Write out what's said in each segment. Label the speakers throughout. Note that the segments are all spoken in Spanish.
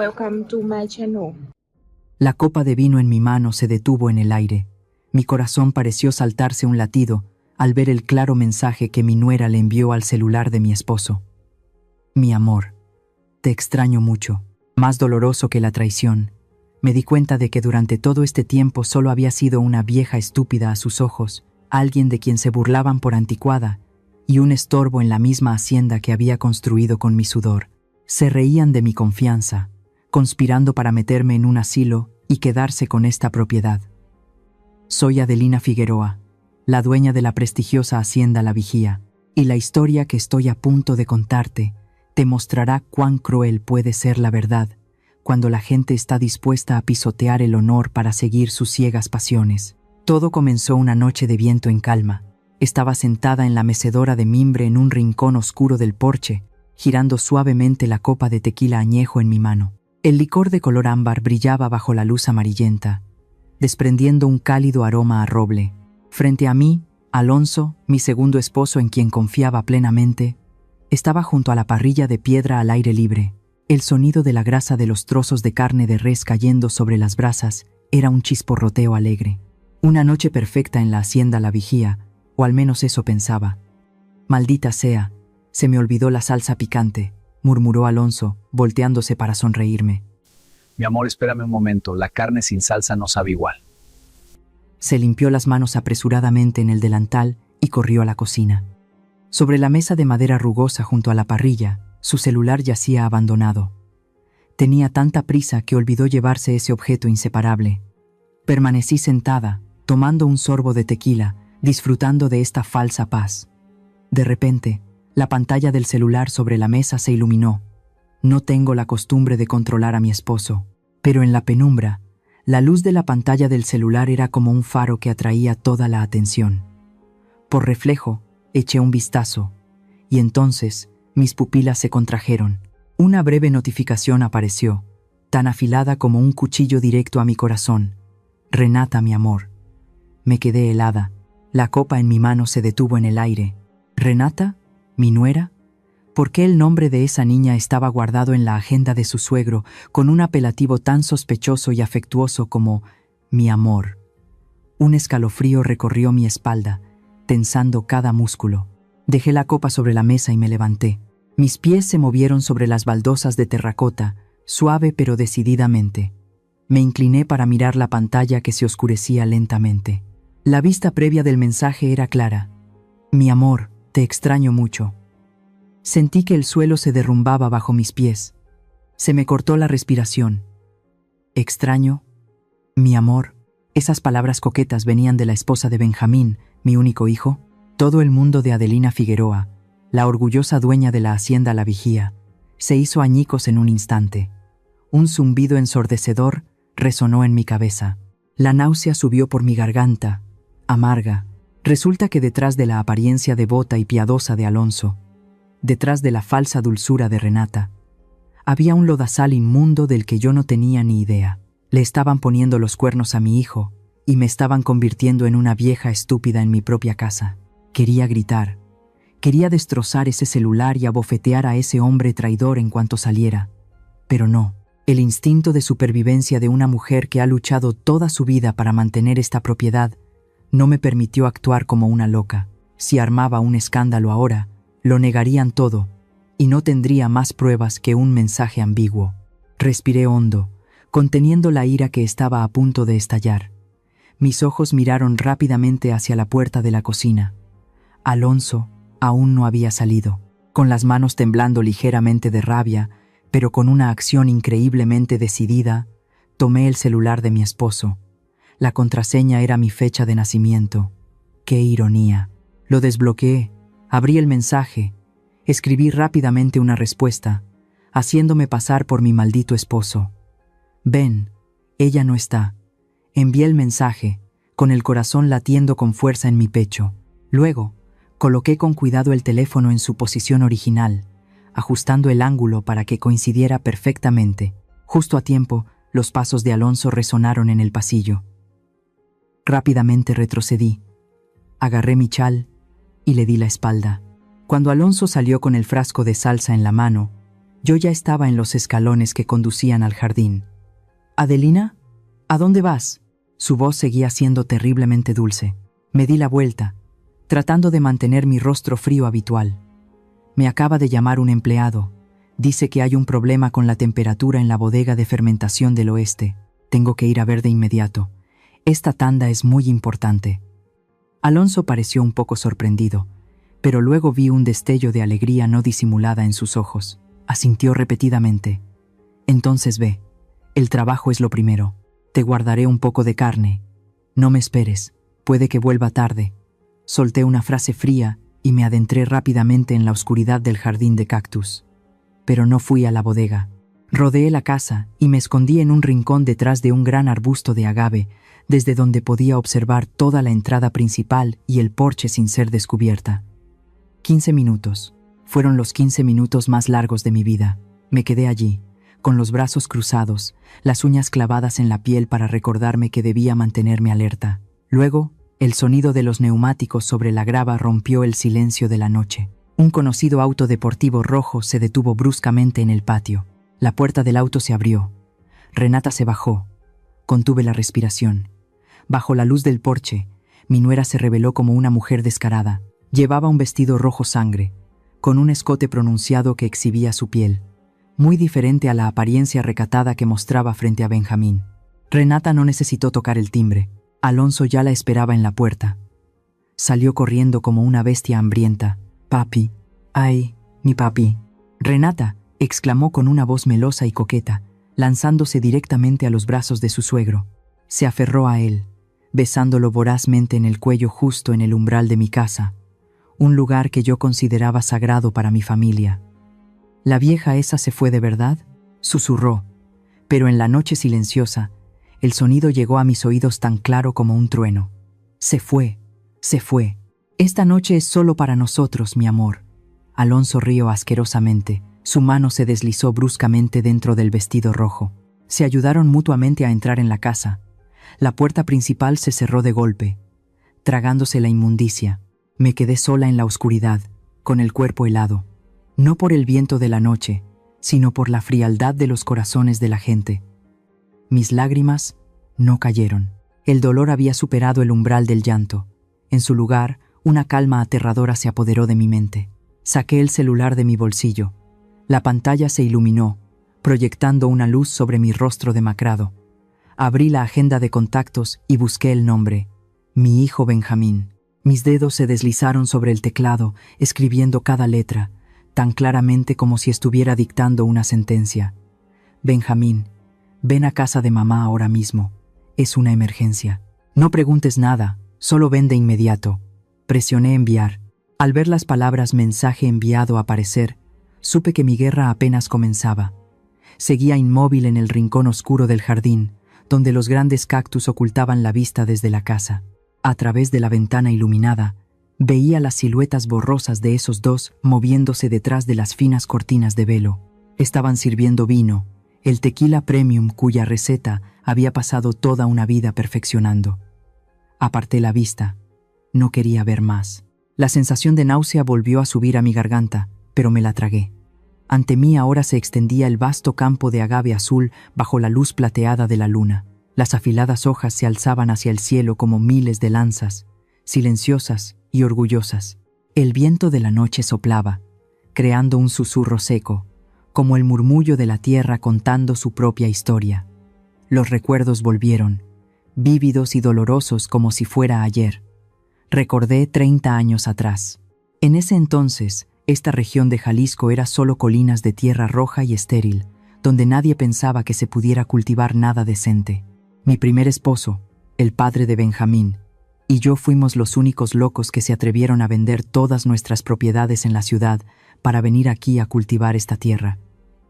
Speaker 1: Welcome to my channel.
Speaker 2: La copa de vino en mi mano se detuvo en el aire. Mi corazón pareció saltarse un latido al ver el claro mensaje que mi nuera le envió al celular de mi esposo. Mi amor, te extraño mucho. Más doloroso que la traición. Me di cuenta de que durante todo este tiempo solo había sido una vieja estúpida a sus ojos, alguien de quien se burlaban por anticuada, y un estorbo en la misma hacienda que había construido con mi sudor. Se reían de mi confianza, conspirando para meterme en un asilo y quedarse con esta propiedad. Soy Adelina Figueroa, la dueña de la prestigiosa hacienda La Vigía, y la historia que estoy a punto de contarte te mostrará cuán cruel puede ser la verdad cuando la gente está dispuesta a pisotear el honor para seguir sus ciegas pasiones. Todo comenzó una noche de viento en calma. Estaba sentada en la mecedora de mimbre en un rincón oscuro del porche, girando suavemente la copa de tequila añejo en mi mano. El licor de color ámbar brillaba bajo la luz amarillenta, desprendiendo un cálido aroma a roble. Frente a mí, Alonso, mi segundo esposo en quien confiaba plenamente, estaba junto a la parrilla de piedra al aire libre. El sonido de la grasa de los trozos de carne de res cayendo sobre las brasas era un chisporroteo alegre. Una noche perfecta en la hacienda La Vigía, o al menos eso pensaba. Maldita sea, se me olvidó la salsa picante, murmuró Alonso, volteándose para sonreírme.
Speaker 3: Mi amor, espérame un momento, la carne sin salsa no sabe igual.
Speaker 2: Se limpió las manos apresuradamente en el delantal y corrió a la cocina. Sobre la mesa de madera rugosa junto a la parrilla, su celular yacía abandonado. Tenía tanta prisa que olvidó llevarse ese objeto inseparable. Permanecí sentada, tomando un sorbo de tequila, disfrutando de esta falsa paz. De repente, la pantalla del celular sobre la mesa se iluminó. No tengo la costumbre de controlar a mi esposo, pero en la penumbra, la luz de la pantalla del celular era como un faro que atraía toda la atención. Por reflejo, eché un vistazo, y entonces mis pupilas se contrajeron. Una breve notificación apareció, tan afilada como un cuchillo directo a mi corazón. Renata, mi amor. Me quedé helada. La copa en mi mano se detuvo en el aire. ¿Renata? ¿Mi nuera? ¿Por qué el nombre de esa niña estaba guardado en la agenda de su suegro con un apelativo tan sospechoso y afectuoso como mi amor? Un escalofrío recorrió mi espalda, tensando cada músculo. Dejé la copa sobre la mesa y me levanté. Mis pies se movieron sobre las baldosas de terracota, suave pero decididamente. Me incliné para mirar la pantalla que se oscurecía lentamente. La vista previa del mensaje era clara. Mi amor, te extraño mucho. Sentí que el suelo se derrumbaba bajo mis pies. Se me cortó la respiración. Extraño, mi amor. Esas palabras coquetas venían de la esposa de Benjamín, mi único hijo. Todo el mundo de Adelina Figueroa, la orgullosa dueña de la hacienda La Vigía, se hizo añicos en un instante. Un zumbido ensordecedor resonó en mi cabeza. La náusea subió por mi garganta, amarga. Resulta que detrás de la apariencia devota y piadosa de Alonso, detrás de la falsa dulzura de Renata, había un lodazal inmundo del que yo no tenía ni idea. Le estaban poniendo los cuernos a mi hijo y me estaban convirtiendo en una vieja estúpida en mi propia casa. Quería gritar. Quería destrozar ese celular y abofetear a ese hombre traidor en cuanto saliera. Pero no. El instinto de supervivencia de una mujer que ha luchado toda su vida para mantener esta propiedad no me permitió actuar como una loca. Si armaba un escándalo ahora, lo negarían todo, y no tendría más pruebas que un mensaje ambiguo. Respiré hondo, conteniendo la ira que estaba a punto de estallar. Mis ojos miraron rápidamente hacia la puerta de la cocina. Alonso aún no había salido. Con las manos temblando ligeramente de rabia, pero con una acción increíblemente decidida, tomé el celular de mi esposo. La contraseña era mi fecha de nacimiento. ¡Qué ironía! Lo desbloqueé, abrí el mensaje, escribí rápidamente una respuesta, haciéndome pasar por mi maldito esposo. Ven, ella no está. Envié el mensaje, con el corazón latiendo con fuerza en mi pecho. Luego, coloqué con cuidado el teléfono en su posición original, ajustando el ángulo para que coincidiera perfectamente. Justo a tiempo, los pasos de Alonso resonaron en el pasillo. Rápidamente retrocedí, agarré mi chal y le di la espalda. Cuando Alonso salió con el frasco de salsa en la mano, Yo ya estaba en los escalones que conducían al jardín. «¿Adelina? ¿A dónde vas?» Su voz seguía siendo terriblemente dulce. Me di la vuelta, tratando de mantener mi rostro frío habitual. «Me acaba de llamar un empleado. Dice que hay un problema con la temperatura en la bodega de fermentación del oeste. Tengo que ir a ver de inmediato. Esta tanda es muy importante». Alonso pareció un poco sorprendido, pero luego vi un destello de alegría no disimulada en sus ojos. Asintió repetidamente. «Entonces ve. El trabajo es lo primero. Te guardaré un poco de carne. No me esperes. Puede que vuelva tarde». Solté una frase fría y me adentré rápidamente en la oscuridad del jardín de cactus. Pero no fui a la bodega. Rodeé la casa y me escondí en un rincón detrás de un gran arbusto de agave, desde donde podía observar toda la entrada principal y el porche sin ser descubierta. 15 minutos. Fueron los 15 minutos más largos de mi vida. Me quedé allí, con los brazos cruzados, las uñas clavadas en la piel para recordarme que debía mantenerme alerta. Luego, el sonido de los neumáticos sobre la grava rompió el silencio de la noche. Un conocido auto deportivo rojo se detuvo bruscamente en el patio. La puerta del auto se abrió. Renata se bajó. Contuve la respiración. Bajo la luz del porche, mi nuera se reveló como una mujer descarada. Llevaba un vestido rojo sangre, con un escote pronunciado que exhibía su piel, muy diferente a la apariencia recatada que mostraba frente a Benjamín. Renata no necesitó tocar el timbre. Alonso ya la esperaba en la puerta. Salió corriendo como una bestia hambrienta. «Papi, ay, mi papi». «Renata», exclamó con una voz melosa y coqueta, lanzándose directamente a los brazos de su suegro. Se aferró a él, besándolo vorazmente en el cuello justo en el umbral de mi casa, un lugar que yo consideraba sagrado para mi familia. «¿La vieja esa se fue de verdad?», susurró, pero en la noche silenciosa, el sonido llegó a mis oídos tan claro como un trueno. «Se fue, se fue. Esta noche es solo para nosotros, mi amor». Alonso rió asquerosamente. Su mano se deslizó bruscamente dentro del vestido rojo. Se ayudaron mutuamente a entrar en la casa. La puerta principal se cerró de golpe, tragándose la inmundicia. Me quedé sola en la oscuridad, con el cuerpo helado, no por el viento de la noche, sino por la frialdad de los corazones de la gente. Mis lágrimas no cayeron. El dolor había superado el umbral del llanto. En su lugar, una calma aterradora se apoderó de mi mente. Saqué el celular de mi bolsillo. La pantalla se iluminó, proyectando una luz sobre mi rostro demacrado. Abrí la agenda de contactos y busqué el nombre: mi hijo Benjamín. Mis dedos se deslizaron sobre el teclado, escribiendo cada letra, tan claramente como si estuviera dictando una sentencia. «Benjamín, ven a casa de mamá ahora mismo. Es una emergencia. No preguntes nada, solo ven de inmediato». Presioné enviar. Al ver las palabras «mensaje enviado» aparecer, supe que mi guerra apenas comenzaba. Seguía inmóvil en el rincón oscuro del jardín, donde los grandes cactus ocultaban la vista desde la casa. A través de la ventana iluminada, veía las siluetas borrosas de esos dos moviéndose detrás de las finas cortinas de velo. Estaban sirviendo vino, el tequila premium cuya receta había pasado toda una vida perfeccionando. Aparté la vista. No quería ver más. La sensación de náusea volvió a subir a mi garganta, pero me la tragué. Ante mí ahora se extendía el vasto campo de agave azul bajo la luz plateada de la luna. Las afiladas hojas se alzaban hacia el cielo como miles de lanzas, silenciosas y orgullosas. El viento de la noche soplaba, creando un susurro seco, como el murmullo de la tierra contando su propia historia. Los recuerdos volvieron, vívidos y dolorosos como si fuera ayer. Recordé 30 años atrás. En ese entonces, esta región de Jalisco era solo colinas de tierra roja y estéril, donde nadie pensaba que se pudiera cultivar nada decente. Mi primer esposo, el padre de Benjamín, y yo fuimos los únicos locos que se atrevieron a vender todas nuestras propiedades en la ciudad para venir aquí a cultivar esta tierra.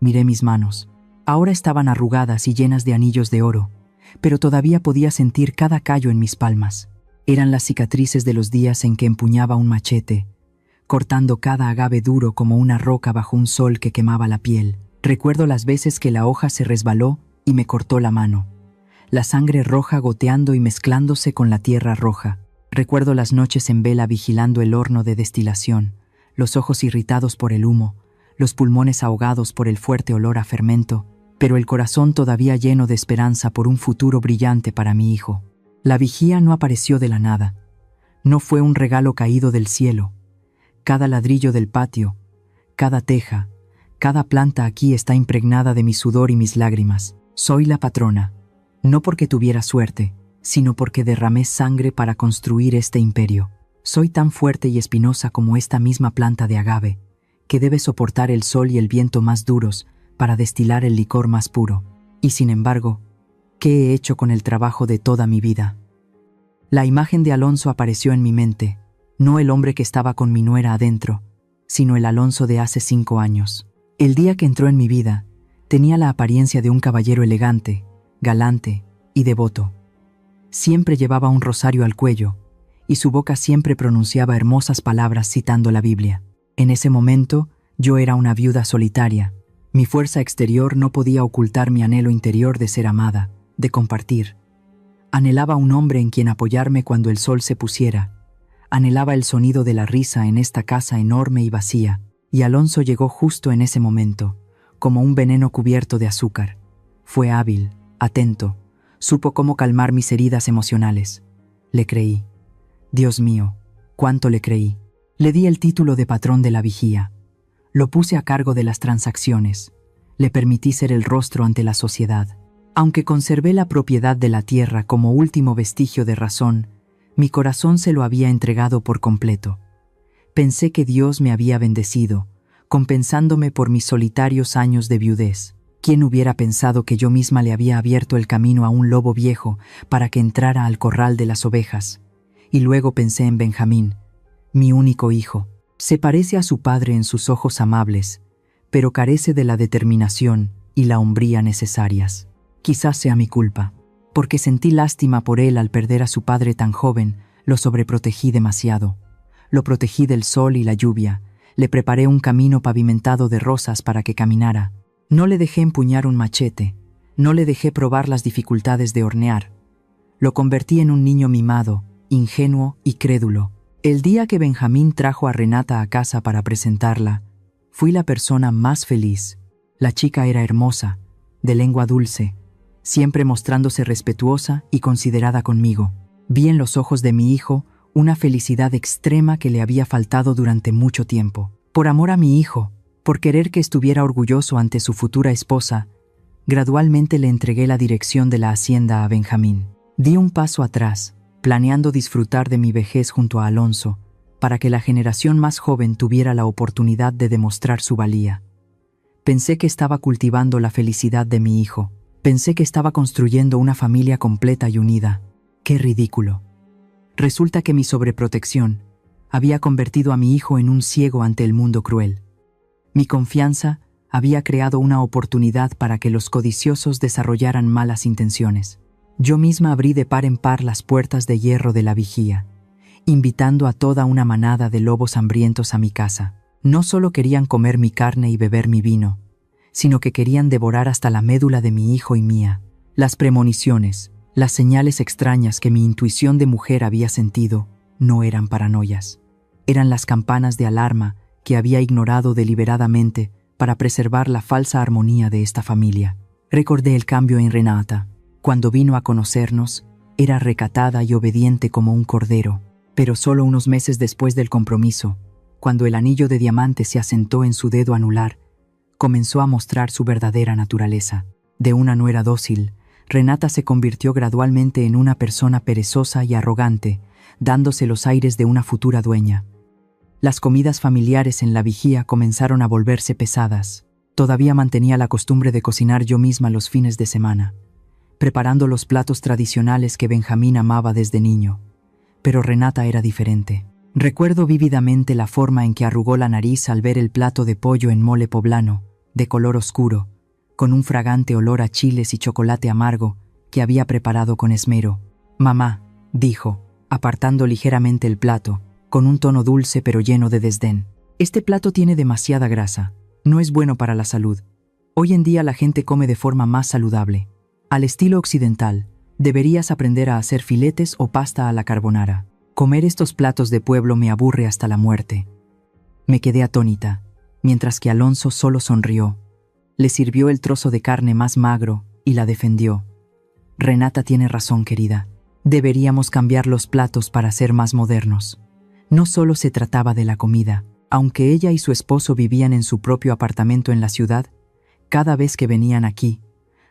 Speaker 2: Miré mis manos. Ahora estaban arrugadas y llenas de anillos de oro, pero todavía podía sentir cada callo en mis palmas. Eran las cicatrices de los días en que empuñaba un machete, cortando cada agave duro como una roca bajo un sol que quemaba la piel. Recuerdo las veces que la hoja se resbaló y me cortó la mano. La sangre roja goteando y mezclándose con la tierra roja. Recuerdo las noches en vela vigilando el horno de destilación, los ojos irritados por el humo, los pulmones ahogados por el fuerte olor a fermento, pero el corazón todavía lleno de esperanza por un futuro brillante para mi hijo. La vigía no apareció de la nada. No fue un regalo caído del cielo. Cada ladrillo del patio, cada teja, cada planta aquí está impregnada de mi sudor y mis lágrimas. Soy la patrona, no porque tuviera suerte, sino porque derramé sangre para construir este imperio. Soy tan fuerte y espinosa como esta misma planta de agave, que debe soportar el sol y el viento más duros para destilar el licor más puro. Y sin embargo, ¿qué he hecho con el trabajo de toda mi vida? La imagen de Alonso apareció en mi mente, no el hombre que estaba con mi nuera adentro, sino el Alonso de hace 5 años. El día que entró en mi vida, tenía la apariencia de un caballero elegante, galante y devoto. Siempre llevaba un rosario al cuello, y su boca siempre pronunciaba hermosas palabras citando la Biblia. En ese momento, yo era una viuda solitaria. Mi fuerza exterior no podía ocultar mi anhelo interior de ser amada, de compartir. Anhelaba un hombre en quien apoyarme cuando el sol se pusiera. Anhelaba el sonido de la risa en esta casa enorme y vacía, y Alonso llegó justo en ese momento, como un veneno cubierto de azúcar. Fue hábil, atento, supo cómo calmar mis heridas emocionales. Le creí. Dios mío, cuánto le creí. Le di el título de patrón de la vigía. Lo puse a cargo de las transacciones. Le permití ser el rostro ante la sociedad. Aunque conservé la propiedad de la tierra como último vestigio de razón, mi corazón se lo había entregado por completo. Pensé que Dios me había bendecido, compensándome por mis solitarios años de viudez. ¿Quién hubiera pensado que yo misma le había abierto el camino a un lobo viejo para que entrara al corral de las ovejas? Y luego pensé en Benjamín, mi único hijo. Se parece a su padre en sus ojos amables, pero carece de la determinación y la hombría necesarias. Quizás sea mi culpa, porque sentí lástima por él al perder a su padre tan joven, lo sobreprotegí demasiado. Lo protegí del sol y la lluvia, le preparé un camino pavimentado de rosas para que caminara. No le dejé empuñar un machete, no le dejé probar las dificultades de hornear. Lo convertí en un niño mimado, ingenuo y crédulo. El día que Benjamín trajo a Renata a casa para presentarla, fui la persona más feliz. La chica era hermosa, de lengua dulce, siempre mostrándose respetuosa y considerada conmigo. Vi en los ojos de mi hijo una felicidad extrema que le había faltado durante mucho tiempo. Por amor a mi hijo, por querer que estuviera orgulloso ante su futura esposa, gradualmente le entregué la dirección de la hacienda a Benjamín. Di un paso atrás, planeando disfrutar de mi vejez junto a Alonso, para que la generación más joven tuviera la oportunidad de demostrar su valía. Pensé que estaba cultivando la felicidad de mi hijo. Pensé que estaba construyendo una familia completa y unida. ¡Qué ridículo! Resulta que mi sobreprotección había convertido a mi hijo en un ciego ante el mundo cruel. Mi confianza había creado una oportunidad para que los codiciosos desarrollaran malas intenciones. Yo misma abrí de par en par las puertas de hierro de la vigía, invitando a toda una manada de lobos hambrientos a mi casa. No solo querían comer mi carne y beber mi vino, sino que querían devorar hasta la médula de mi hijo y mía. Las premoniciones, las señales extrañas que mi intuición de mujer había sentido, no eran paranoias. Eran las campanas de alarma que había ignorado deliberadamente para preservar la falsa armonía de esta familia. Recordé el cambio en Renata. Cuando vino a conocernos, era recatada y obediente como un cordero, pero solo unos meses después del compromiso, cuando el anillo de diamante se asentó en su dedo anular, comenzó a mostrar su verdadera naturaleza. De una nuera dócil, Renata se convirtió gradualmente en una persona perezosa y arrogante, dándose los aires de una futura dueña. Las comidas familiares en la vigía comenzaron a volverse pesadas. Todavía mantenía la costumbre de cocinar yo misma los fines de semana, preparando los platos tradicionales que Benjamín amaba desde niño. Pero Renata era diferente. Recuerdo vívidamente la forma en que arrugó la nariz al ver el plato de pollo en mole poblano, de color oscuro, con un fragante olor a chiles y chocolate amargo que había preparado con esmero. «Mamá», dijo, apartando ligeramente el plato, con un tono dulce pero lleno de desdén. «Este plato tiene demasiada grasa. No es bueno para la salud. Hoy en día la gente come de forma más saludable. Al estilo occidental, deberías aprender a hacer filetes o pasta a la carbonara. Comer estos platos de pueblo me aburre hasta la muerte». Me quedé atónita. mientras que Alonso solo sonrió. Le sirvió el trozo de carne más magro y la defendió. Renata tiene razón, querida. Deberíamos cambiar los platos para ser más modernos. No solo se trataba de la comida. Aunque ella y su esposo vivían en su propio apartamento en la ciudad, cada vez que venían aquí,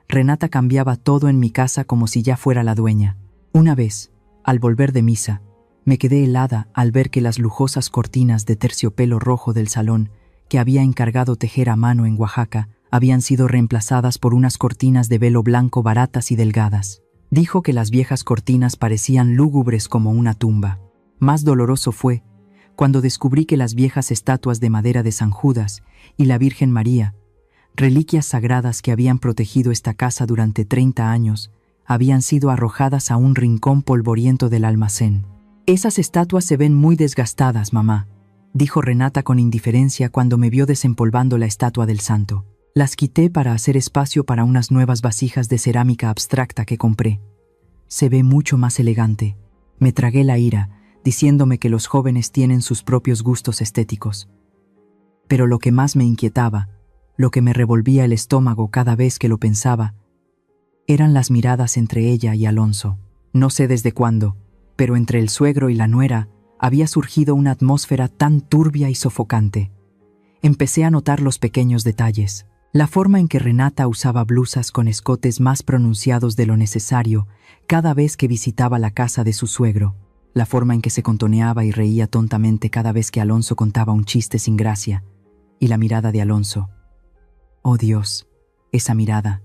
Speaker 2: Renata cambiaba todo en mi casa como si ya fuera la dueña. Una vez, al volver de misa, me quedé helada al ver que las lujosas cortinas de terciopelo rojo del salón que había encargado tejer a mano en Oaxaca habían sido reemplazadas por unas cortinas de velo blanco baratas y delgadas. Dijo que las viejas cortinas parecían lúgubres como una tumba. Más doloroso fue cuando descubrí que las viejas estatuas de madera de San Judas y la Virgen María, reliquias sagradas que habían protegido esta casa durante 30 años, habían sido arrojadas a un rincón polvoriento del almacén. «Esas estatuas se ven muy desgastadas, mamá», dijo Renata con indiferencia cuando me vio desempolvando la estatua del santo. «Las quité para hacer espacio para unas nuevas vasijas de cerámica abstracta que compré. Se ve mucho más elegante». Me tragué la ira, diciéndome que los jóvenes tienen sus propios gustos estéticos. Pero lo que más me inquietaba, lo que me revolvía el estómago cada vez que lo pensaba, eran las miradas entre ella y Alonso. No sé desde cuándo, pero entre el suegro y la nuera había surgido una atmósfera tan turbia y sofocante. Empecé a notar los pequeños detalles. La forma en que Renata usaba blusas con escotes más pronunciados de lo necesario cada vez que visitaba la casa de su suegro. La forma en que se contoneaba y reía tontamente cada vez que Alonso contaba un chiste sin gracia. Y la mirada de Alonso. Oh Dios, esa mirada.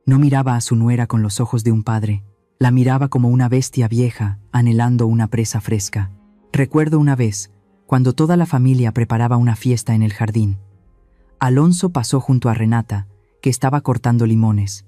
Speaker 2: No miraba a su nuera con los ojos de un padre. La miraba como una bestia vieja, anhelando una presa fresca. Recuerdo una vez, cuando toda la familia preparaba una fiesta en el jardín. Alonso pasó junto a Renata, que estaba cortando limones.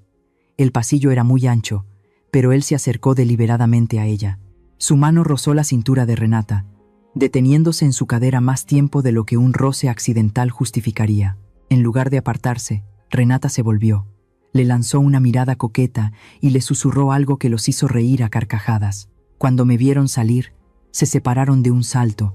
Speaker 2: El pasillo era muy ancho, pero él se acercó deliberadamente a ella. Su mano rozó la cintura de Renata, deteniéndose en su cadera más tiempo de lo que un roce accidental justificaría. En lugar de apartarse, Renata se volvió, le lanzó una mirada coqueta y le susurró algo que los hizo reír a carcajadas. Cuando me vieron salir, se separaron de un salto,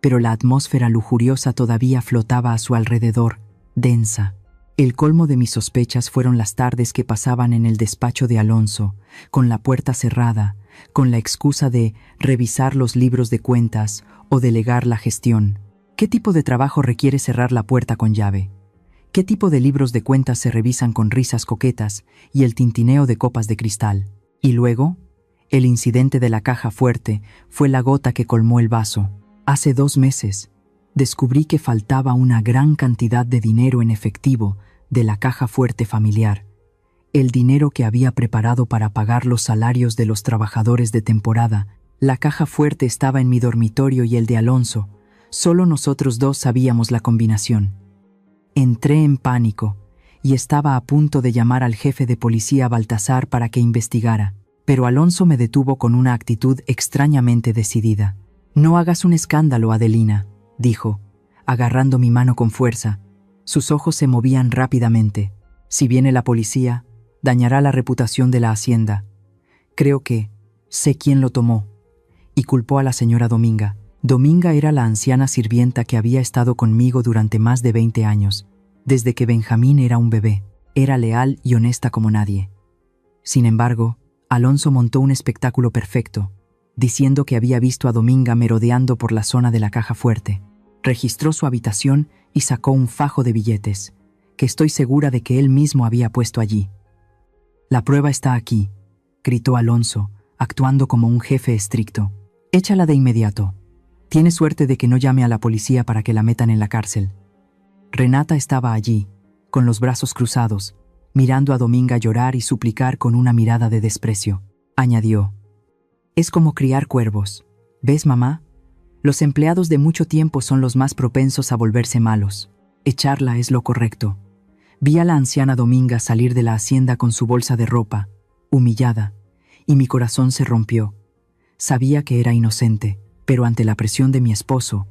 Speaker 2: pero la atmósfera lujuriosa todavía flotaba a su alrededor, densa. El colmo de mis sospechas fueron las tardes que pasaban en el despacho de Alonso, con la puerta cerrada, con la excusa de revisar los libros de cuentas o delegar la gestión. ¿Qué tipo de trabajo requiere cerrar la puerta con llave? ¿Qué tipo de libros de cuentas se revisan con risas coquetas y el tintineo de copas de cristal? Y luego, el incidente de la caja fuerte fue la gota que colmó el vaso. Hace 2 meses, descubrí que faltaba una gran cantidad de dinero en efectivo de la caja fuerte familiar, el dinero que había preparado para pagar los salarios de los trabajadores de temporada. La caja fuerte estaba en mi dormitorio y el de Alonso. Solo nosotros dos sabíamos la combinación. Entré en pánico y estaba a punto de llamar al jefe de policía Baltasar para que investigara, pero Alonso me detuvo con una actitud extrañamente decidida. «No hagas un escándalo, Adelina», dijo, agarrando mi mano con fuerza. Sus ojos se movían rápidamente. «Si viene la policía, dañará la reputación de la hacienda. Creo que sé quién lo tomó». Y culpó a la señora Dominga. Dominga era la anciana sirvienta que había estado conmigo durante más de 20 años, desde que Benjamín era un bebé. Era leal y honesta como nadie. Sin embargo, Alonso montó un espectáculo perfecto, diciendo que había visto a Dominga merodeando por la zona de la caja fuerte. Registró su habitación y sacó un fajo de billetes, que estoy segura de que él mismo había puesto allí. «La prueba está aquí», gritó Alonso, actuando como un jefe estricto. «Échala de inmediato. Tiene suerte de que no llame a la policía para que la metan en la cárcel». Renata estaba allí, con los brazos cruzados, mirando a Dominga llorar y suplicar con una mirada de desprecio. Añadió: «Es como criar cuervos. ¿Ves, mamá? Los empleados de mucho tiempo son los más propensos a volverse malos. Echarla es lo correcto». Vi a la anciana Dominga salir de la hacienda con su bolsa de ropa, humillada, y mi corazón se rompió. Sabía que era inocente, pero ante la presión de mi esposo,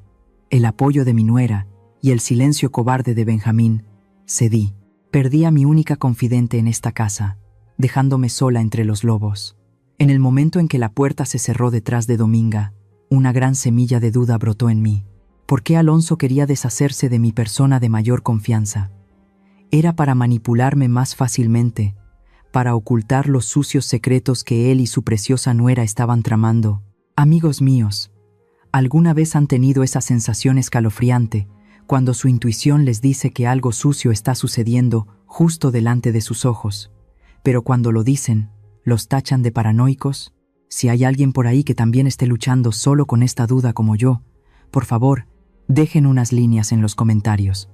Speaker 2: el apoyo de mi nuera y el silencio cobarde de Benjamín, cedí. Perdí a mi única confidente en esta casa, dejándome sola entre los lobos. En el momento en que la puerta se cerró detrás de Dominga, una gran semilla de duda brotó en mí. ¿Por qué Alonso quería deshacerse de mi persona de mayor confianza? Era para manipularme más fácilmente, para ocultar los sucios secretos que él y su preciosa nuera estaban tramando. Amigos míos, ¿alguna vez han tenido esa sensación escalofriante cuando su intuición les dice que algo sucio está sucediendo justo delante de sus ojos, pero cuando lo dicen, los tachan de paranoicos? Si hay alguien por ahí que también esté luchando solo con esta duda como yo, por favor, dejen unas líneas en los comentarios,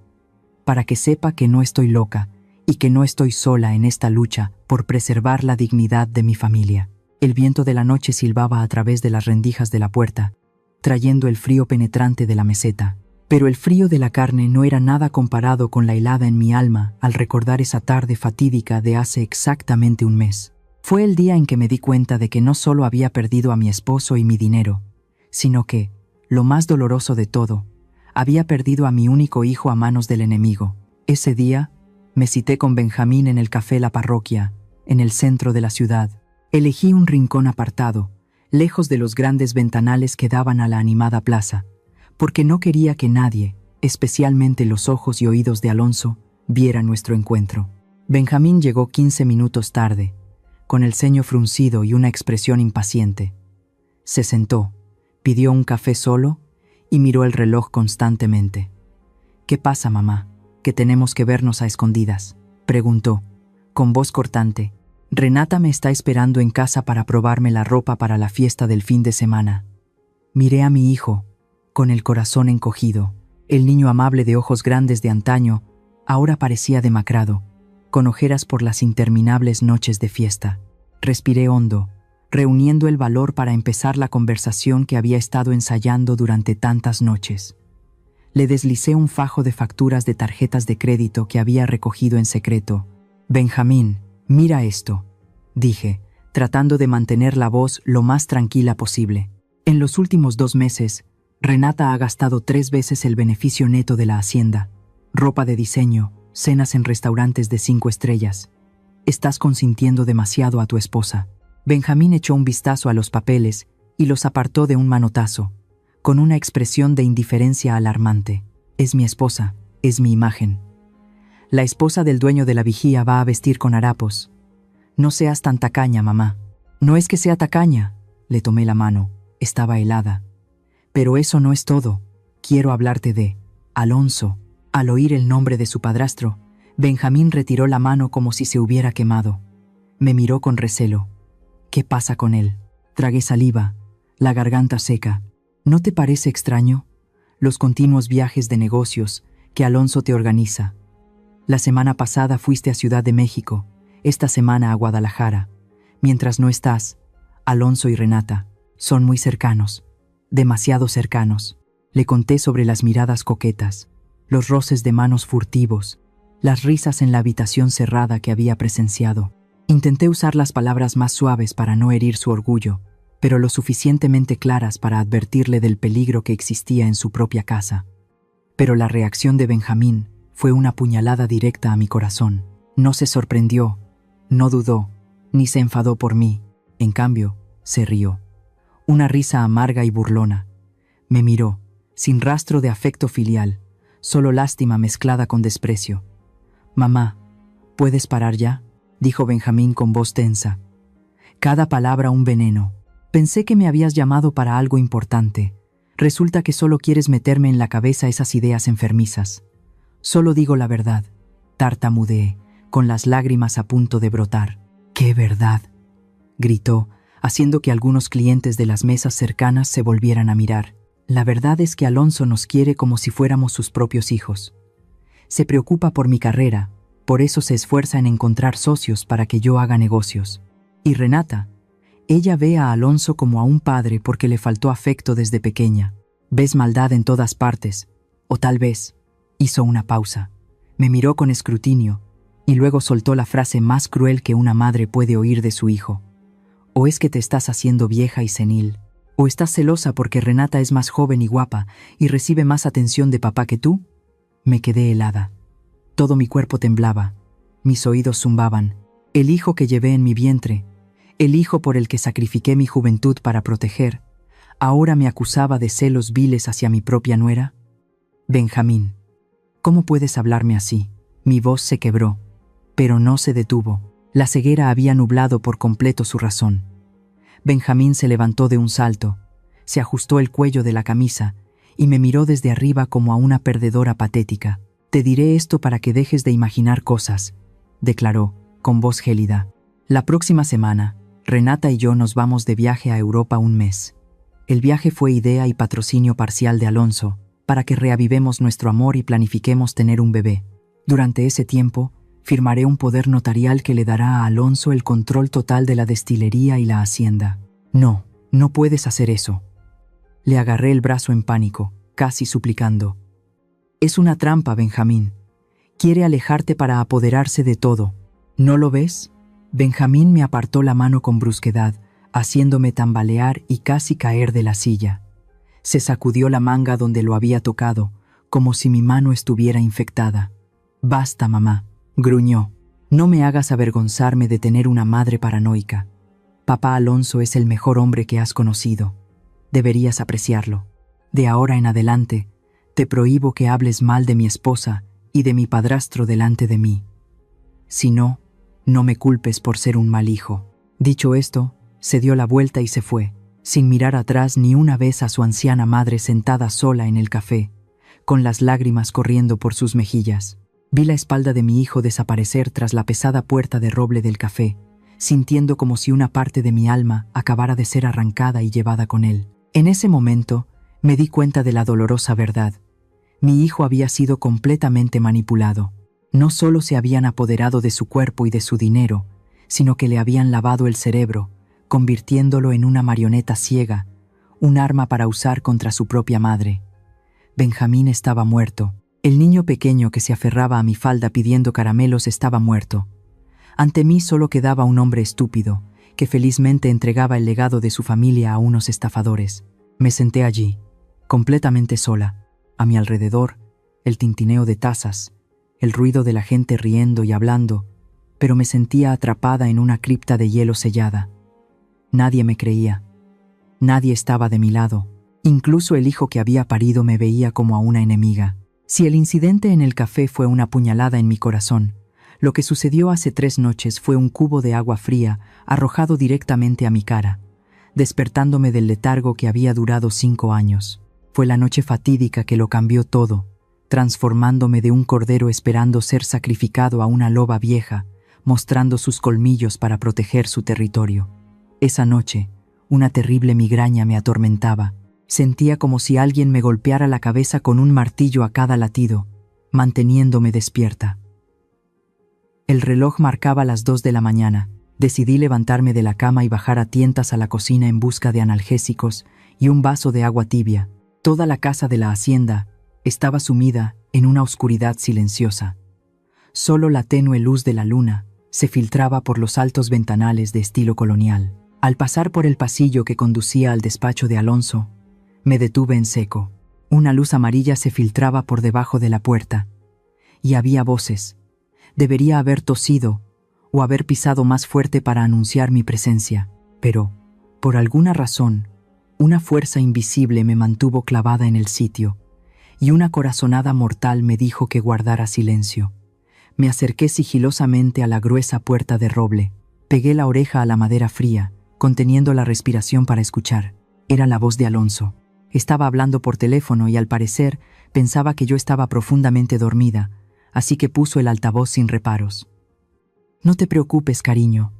Speaker 2: para que sepa que no estoy loca y que no estoy sola en esta lucha por preservar la dignidad de mi familia. El viento de la noche silbaba a través de las rendijas de la puerta, trayendo el frío penetrante de la meseta. Pero el frío de la carne no era nada comparado con la helada en mi alma al recordar esa tarde fatídica de hace exactamente un mes. Fue el día en que me di cuenta de que no solo había perdido a mi esposo y mi dinero, sino que, lo más doloroso de todo, había perdido a mi único hijo a manos del enemigo. Ese día, me cité con Benjamín en el café La Parroquia, en el centro de la ciudad. Elegí un rincón apartado, lejos de los grandes ventanales que daban a la animada plaza, porque no quería que nadie, especialmente los ojos y oídos de Alonso, viera nuestro encuentro. Benjamín llegó 15 minutos tarde, con el ceño fruncido y una expresión impaciente. Se sentó, pidió un café solo y miró el reloj constantemente. «¿Qué pasa, mamá? ¿Que tenemos que vernos a escondidas?», preguntó, con voz cortante. «Renata me está esperando en casa para probarme la ropa para la fiesta del fin de semana». Miré a mi hijo, con el corazón encogido. El niño amable de ojos grandes de antaño ahora parecía demacrado, con ojeras por las interminables noches de fiesta. Respiré hondo, reuniendo el valor para empezar la conversación que había estado ensayando durante tantas noches. Le deslicé un fajo de facturas de tarjetas de crédito que había recogido en secreto. «Benjamín, mira esto», dije, tratando de mantener la voz lo más tranquila posible. «En los últimos 2 meses, Renata ha gastado 3 veces el beneficio neto de la hacienda. Ropa de diseño, cenas en restaurantes de 5 estrellas. Estás consintiendo demasiado a tu esposa». Benjamín echó un vistazo a los papeles y los apartó de un manotazo, con una expresión de indiferencia alarmante. «Es mi esposa, es mi imagen. La esposa del dueño de la vigía va a vestir con harapos. No seas tan tacaña, mamá». «No es que sea tacaña», le tomé la mano, estaba helada. «Pero eso no es todo. Quiero hablarte de Alonso». Al oír el nombre de su padrastro, Benjamín retiró la mano como si se hubiera quemado. Me miró con recelo. «¿Qué pasa con él?». Tragué saliva, la garganta seca. «¿No te parece extraño? Los continuos viajes de negocios que Alonso te organiza. La semana pasada fuiste a Ciudad de México, esta semana a Guadalajara. Mientras no estás, Alonso y Renata son muy cercanos, demasiado cercanos». Le conté sobre las miradas coquetas, los roces de manos furtivos, las risas en la habitación cerrada que había presenciado. Intenté usar las palabras más suaves para no herir su orgullo, pero lo suficientemente claras para advertirle del peligro que existía en su propia casa. Pero la reacción de Benjamín fue una puñalada directa a mi corazón. No se sorprendió, no dudó, ni se enfadó por mí. En cambio, se rió. Una risa amarga y burlona. Me miró, sin rastro de afecto filial, solo lástima mezclada con desprecio. «Mamá, ¿puedes parar ya?», dijo Benjamín con voz tensa. Cada palabra un veneno. «Pensé que me habías llamado para algo importante. Resulta que solo quieres meterme en la cabeza esas ideas enfermizas». «Solo digo la verdad», tartamudeé, con las lágrimas a punto de brotar. «¿Qué verdad?», gritó, haciendo que algunos clientes de las mesas cercanas se volvieran a mirar. «La verdad es que Alonso nos quiere como si fuéramos sus propios hijos. Se preocupa por mi carrera, por eso se esfuerza en encontrar socios para que yo haga negocios. Y Renata, ella ve a Alonso como a un padre porque le faltó afecto desde pequeña. Ves maldad en todas partes, o tal vez». Hizo una pausa, me miró con escrutinio y luego soltó la frase más cruel que una madre puede oír de su hijo. «¿O es que te estás haciendo vieja y senil? ¿O estás celosa porque Renata es más joven y guapa y recibe más atención de papá que tú?». Me quedé helada. Todo mi cuerpo temblaba, mis oídos zumbaban. El hijo que llevé en mi vientre, el hijo por el que sacrifiqué mi juventud para proteger, ahora me acusaba de celos viles hacia mi propia nuera. Benjamín, ¿cómo puedes hablarme así? Mi voz se quebró, pero no se detuvo. La ceguera había nublado por completo su razón. Benjamín se levantó de un salto, se ajustó el cuello de la camisa y me miró desde arriba como a una perdedora patética. Te diré esto para que dejes de imaginar cosas, declaró, con voz gélida. La próxima semana, Renata y yo nos vamos de viaje a Europa un mes. El viaje fue idea y patrocinio parcial de Alonso, para que reavivemos nuestro amor y planifiquemos tener un bebé. Durante ese tiempo, firmaré un poder notarial que le dará a Alonso el control total de la destilería y la hacienda. No, no puedes hacer eso. Le agarré el brazo en pánico, casi suplicando. Es una trampa, Benjamín. Quiere alejarte para apoderarse de todo. ¿No lo ves? Benjamín me apartó la mano con brusquedad, haciéndome tambalear y casi caer de la silla. Se sacudió la manga donde lo había tocado, como si mi mano estuviera infectada. Basta, mamá, gruñó. No me hagas avergonzarme de tener una madre paranoica. Papá Alonso es el mejor hombre que has conocido. Deberías apreciarlo. De ahora en adelante, te prohíbo que hables mal de mi esposa y de mi padrastro delante de mí. Si no, no me culpes por ser un mal hijo. Dicho esto, se dio la vuelta y se fue, sin mirar atrás ni una vez a su anciana madre sentada sola en el café, con las lágrimas corriendo por sus mejillas. Vi la espalda de mi hijo desaparecer tras la pesada puerta de roble del café, sintiendo como si una parte de mi alma acabara de ser arrancada y llevada con él. En ese momento, me di cuenta de la dolorosa verdad. Mi hijo había sido completamente manipulado. No solo se habían apoderado de su cuerpo y de su dinero, sino que le habían lavado el cerebro, convirtiéndolo en una marioneta ciega, un arma para usar contra su propia madre. Benjamín estaba muerto. El niño pequeño que se aferraba a mi falda pidiendo caramelos estaba muerto. Ante mí solo quedaba un hombre estúpido, que felizmente entregaba el legado de su familia a unos estafadores. Me senté allí, completamente sola. A mi alrededor, el tintineo de tazas, el ruido de la gente riendo y hablando, pero me sentía atrapada en una cripta de hielo sellada. Nadie me creía. Nadie estaba de mi lado. Incluso el hijo que había parido me veía como a una enemiga. Si el incidente en el café fue una puñalada en mi corazón, lo que sucedió hace 3 noches fue un cubo de agua fría arrojado directamente a mi cara, despertándome del letargo que había durado 5 años. Fue la noche fatídica que lo cambió todo, transformándome de un cordero esperando ser sacrificado a una loba vieja, mostrando sus colmillos para proteger su territorio. Esa noche, una terrible migraña me atormentaba. Sentía como si alguien me golpeara la cabeza con un martillo a cada latido, manteniéndome despierta. El reloj marcaba las 2 de la mañana. Decidí levantarme de la cama y bajar a tientas a la cocina en busca de analgésicos y un vaso de agua tibia. Toda la casa de la hacienda estaba sumida en una oscuridad silenciosa. Solo la tenue luz de la luna se filtraba por los altos ventanales de estilo colonial. Al pasar por el pasillo que conducía al despacho de Alonso, me detuve en seco. Una luz amarilla se filtraba por debajo de la puerta, y había voces. Debería haber tosido o haber pisado más fuerte para anunciar mi presencia, pero, por alguna razón, una fuerza invisible me mantuvo clavada en el sitio, y una corazonada mortal me dijo que guardara silencio. Me acerqué sigilosamente a la gruesa puerta de roble. Pegué la oreja a la madera fría, conteniendo la respiración para escuchar. Era la voz de Alonso. Estaba hablando por teléfono y al parecer pensaba que yo estaba profundamente dormida, así que puso el altavoz sin reparos. «No te preocupes, cariño»,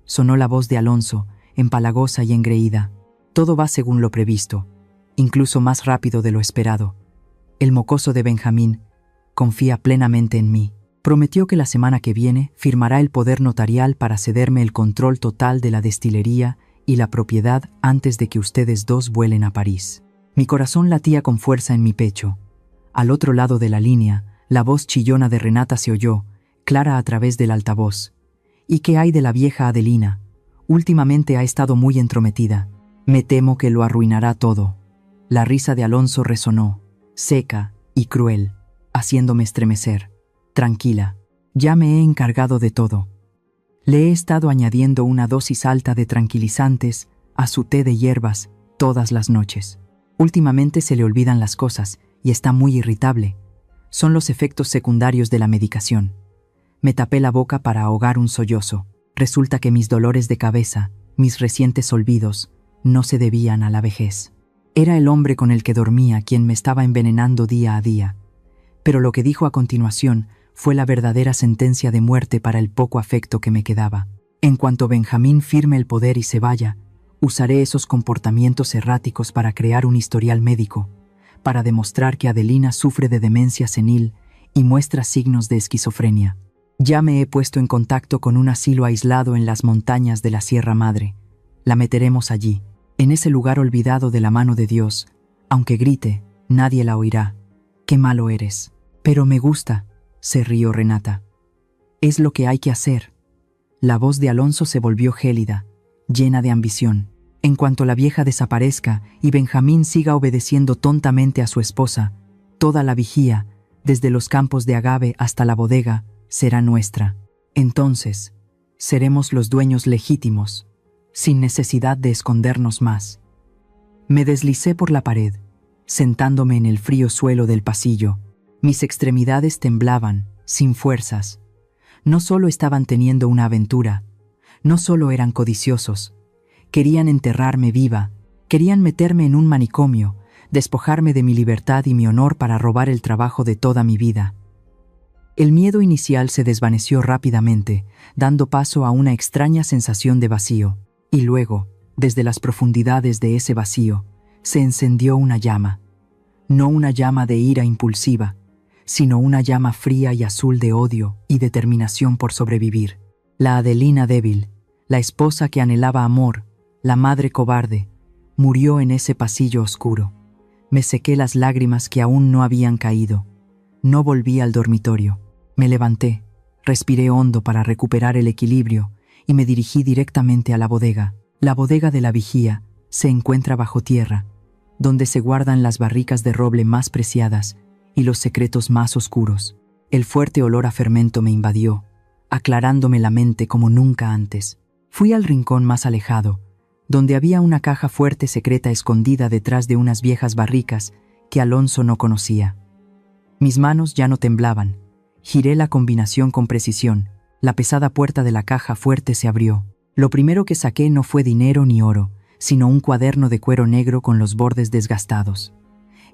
Speaker 2: sonó la voz de Alonso, empalagosa y engreída. «Todo va según lo previsto, incluso más rápido de lo esperado. El mocoso de Benjamín confía plenamente en mí. Prometió que la semana que viene firmará el poder notarial para cederme el control total de la destilería y la propiedad antes de que ustedes dos vuelen a París». Mi corazón latía con fuerza en mi pecho. Al otro lado de la línea, la voz chillona de Renata se oyó, clara a través del altavoz. «¿Y qué hay de la vieja Adelina? Últimamente ha estado muy entrometida. Me temo que lo arruinará todo». La risa de Alonso resonó, seca y cruel, haciéndome estremecer. «Tranquila, ya me he encargado de todo. Le he estado añadiendo una dosis alta de tranquilizantes a su té de hierbas todas las noches. Últimamente se le olvidan las cosas y está muy irritable. Son los efectos secundarios de la medicación. Me tapé la boca para ahogar un sollozo. Resulta que mis dolores de cabeza, mis recientes olvidos, no se debían a la vejez. Era el hombre con el que dormía quien me estaba envenenando día a día. Pero lo que dijo a continuación fue la verdadera sentencia de muerte para el poco afecto que me quedaba. En cuanto Benjamín firme el poder y se vaya, usaré esos comportamientos erráticos para crear un historial médico, para demostrar que Adelina sufre de demencia senil y muestra signos de esquizofrenia. Ya me he puesto en contacto con un asilo aislado en las montañas de la Sierra Madre. La meteremos allí, en ese lugar olvidado de la mano de Dios. Aunque grite, nadie la oirá. ¡Qué malo eres! Pero me gusta, se rió Renata. Es lo que hay que hacer. La voz de Alonso se volvió gélida, llena de ambición. En cuanto la vieja desaparezca y Benjamín siga obedeciendo tontamente a su esposa, toda la vigía, desde los campos de agave hasta la bodega, será nuestra. Entonces, seremos los dueños legítimos, sin necesidad de escondernos más. Me deslicé por la pared, sentándome en el frío suelo del pasillo. Mis extremidades temblaban, sin fuerzas. No solo estaban teniendo una aventura, no solo eran codiciosos. Querían enterrarme viva, querían meterme en un manicomio, despojarme de mi libertad y mi honor para robar el trabajo de toda mi vida. El miedo inicial se desvaneció rápidamente, dando paso a una extraña sensación de vacío, y luego, desde las profundidades de ese vacío, se encendió una llama. No una llama de ira impulsiva, sino una llama fría y azul de odio y determinación por sobrevivir. La Adelina débil, la esposa que anhelaba amor, la madre cobarde, murió en ese pasillo oscuro. Me sequé las lágrimas que aún no habían caído. No volví al dormitorio. Me levanté, respiré hondo para recuperar el equilibrio y me dirigí directamente a la bodega. La bodega de la vigía se encuentra bajo tierra, donde se guardan las barricas de roble más preciadas y los secretos más oscuros. El fuerte olor a fermento me invadió, aclarándome la mente como nunca antes. Fui al rincón más alejado, donde había una caja fuerte secreta escondida detrás de unas viejas barricas que Alonso no conocía. Mis manos ya no temblaban. Giré la combinación con precisión. La pesada puerta de la caja fuerte se abrió. Lo primero que saqué no fue dinero ni oro, sino un cuaderno de cuero negro con los bordes desgastados.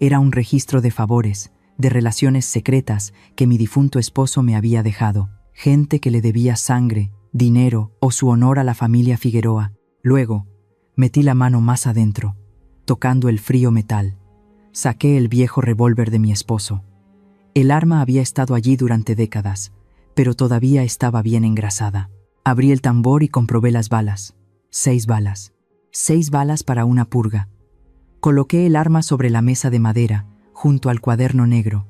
Speaker 2: Era un registro de favores, de relaciones secretas que mi difunto esposo me había dejado. Gente que le debía sangre, dinero o su honor a la familia Figueroa. Luego, metí la mano más adentro, tocando el frío metal. Saqué el viejo revólver de mi esposo. El arma había estado allí durante décadas, pero todavía estaba bien engrasada. Abrí el tambor y comprobé las balas. 6 balas. 6 balas para una purga. Coloqué el arma sobre la mesa de madera, junto al cuaderno negro.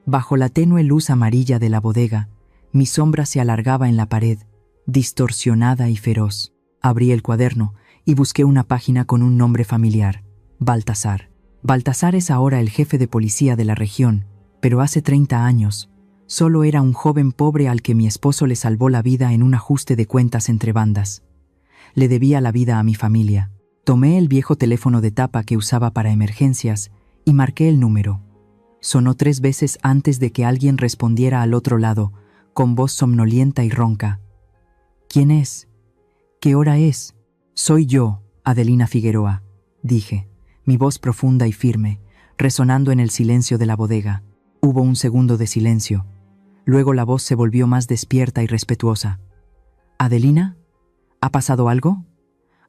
Speaker 2: Bajo la tenue luz amarilla de la bodega, mi sombra se alargaba en la pared, distorsionada y feroz. Abrí el cuaderno y busqué una página con un nombre familiar: Baltasar. Baltasar es ahora el jefe de policía de la región, pero hace 30 años, solo era un joven pobre al que mi esposo le salvó la vida en un ajuste de cuentas entre bandas. Le debía la vida a mi familia. Tomé el viejo teléfono de tapa que usaba para emergencias y marqué el número. Sonó 3 veces antes de que alguien respondiera al otro lado, con voz somnolienta y ronca. ¿Quién es? ¿Qué hora es? Soy yo, Adelina Figueroa, dije, mi voz profunda y firme, resonando en el silencio de la bodega. Hubo un segundo de silencio. Luego la voz se volvió más despierta y respetuosa. ¿Adelina? ¿Ha pasado algo?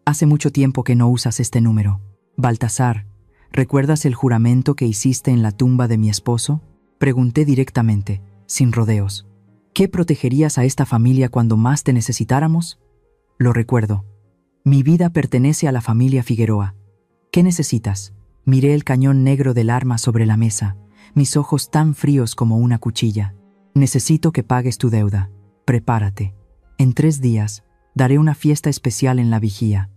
Speaker 2: Hace mucho tiempo que no usas este número. Baltasar, ¿recuerdas el juramento que hiciste en la tumba de mi esposo? Pregunté directamente, sin rodeos. ¿Qué protegerías a esta familia cuando más te necesitáramos? Lo recuerdo. Mi vida pertenece a la familia Figueroa. ¿Qué necesitas? Miré el cañón negro del arma sobre la mesa, mis ojos tan fríos como una cuchilla. Necesito que pagues tu deuda. Prepárate. En 3 días, daré una fiesta especial en la vigía.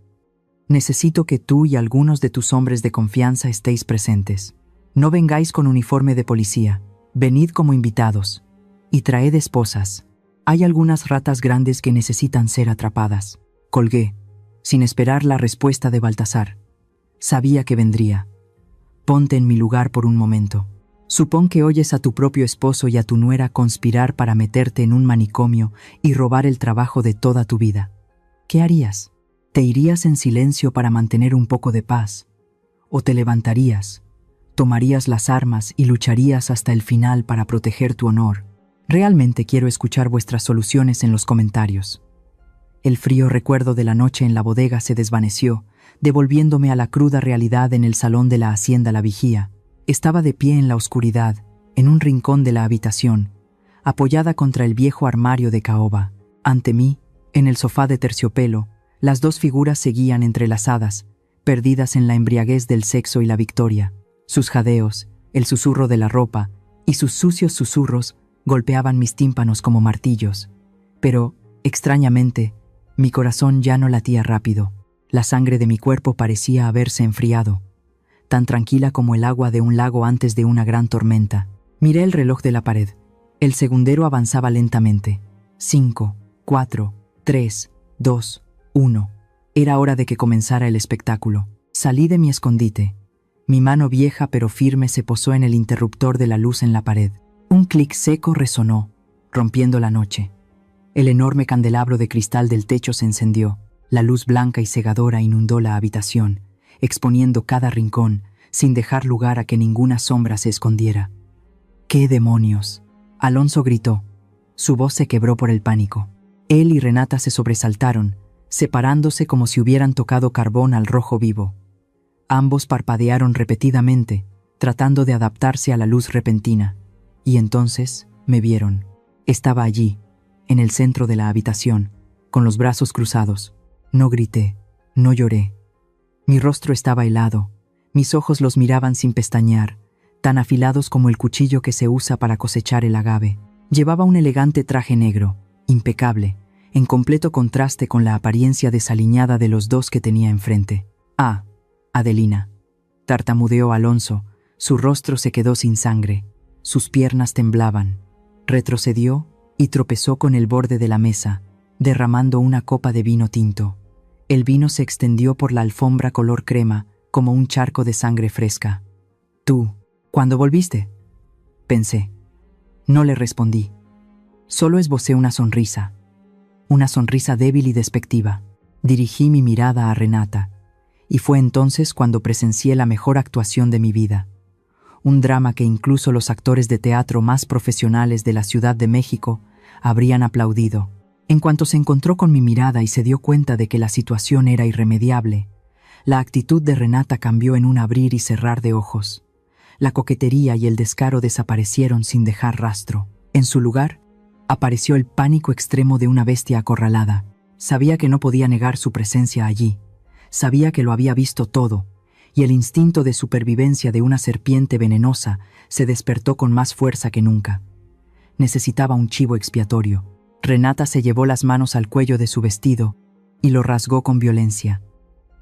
Speaker 2: Necesito que tú y algunos de tus hombres de confianza estéis presentes. No vengáis con uniforme de policía. Venid como invitados. Y traed esposas. Hay algunas ratas grandes que necesitan ser atrapadas. Colgué, sin esperar la respuesta de Baltasar. Sabía que vendría. Ponte en mi lugar por un momento. Supón que oyes a tu propio esposo y a tu nuera conspirar para meterte en un manicomio y robar el trabajo de toda tu vida. ¿Qué harías? ¿Te irías en silencio para mantener un poco de paz? ¿O te levantarías, tomarías las armas y lucharías hasta el final para proteger tu honor? Realmente quiero escuchar vuestras soluciones en los comentarios. El frío recuerdo de la noche en la bodega se desvaneció, devolviéndome a la cruda realidad en el salón de la hacienda La Vigía. Estaba de pie en la oscuridad, en un rincón de la habitación, apoyada contra el viejo armario de caoba. Ante mí, en el sofá de terciopelo, las dos figuras seguían entrelazadas, perdidas en la embriaguez del sexo y la victoria. Sus jadeos, el susurro de la ropa y sus sucios susurros golpeaban mis tímpanos como martillos. Pero, extrañamente, mi corazón ya no latía rápido. La sangre de mi cuerpo parecía haberse enfriado, tan tranquila como el agua de un lago antes de una gran tormenta. Miré el reloj de la pared. El segundero avanzaba lentamente. 5, 4, 3, 2, 1. Era hora de que comenzara el espectáculo. Salí de mi escondite. Mi mano vieja pero firme se posó en el interruptor de la luz en la pared. Un clic seco resonó, rompiendo la noche. El enorme candelabro de cristal del techo se encendió. La luz blanca y cegadora inundó la habitación, exponiendo cada rincón, sin dejar lugar a que ninguna sombra se escondiera. ¡Qué demonios! Alonso gritó. Su voz se quebró por el pánico. Él y Renata se sobresaltaron, separándose como si hubieran tocado carbón al rojo vivo. Ambos parpadearon repetidamente, tratando de adaptarse a la luz repentina. Y entonces me vieron. Estaba allí, en el centro de la habitación, con los brazos cruzados. No grité, no lloré. Mi rostro estaba helado, mis ojos los miraban sin pestañear, tan afilados como el cuchillo que se usa para cosechar el agave. Llevaba un elegante traje negro, impecable, en completo contraste con la apariencia desaliñada de los dos que tenía enfrente. «Ah, Adelina», tartamudeó Alonso, su rostro se quedó sin sangre, sus piernas temblaban. Retrocedió y tropezó con el borde de la mesa, derramando una copa de vino tinto. El vino se extendió por la alfombra color crema, como un charco de sangre fresca. «¿Tú, cuándo volviste?», pensé. No le respondí. Solo esbocé una sonrisa débil y despectiva. Dirigí mi mirada a Renata, y fue entonces cuando presencié la mejor actuación de mi vida. Un drama que incluso los actores de teatro más profesionales de la Ciudad de México habrían aplaudido. En cuanto se encontró con mi mirada y se dio cuenta de que la situación era irremediable, la actitud de Renata cambió en un abrir y cerrar de ojos. La coquetería y el descaro desaparecieron sin dejar rastro. En su lugar, apareció el pánico extremo de una bestia acorralada. Sabía que no podía negar su presencia allí. Sabía que lo había visto todo, y el instinto de supervivencia de una serpiente venenosa se despertó con más fuerza que nunca. Necesitaba un chivo expiatorio. Renata se llevó las manos al cuello de su vestido y lo rasgó con violencia.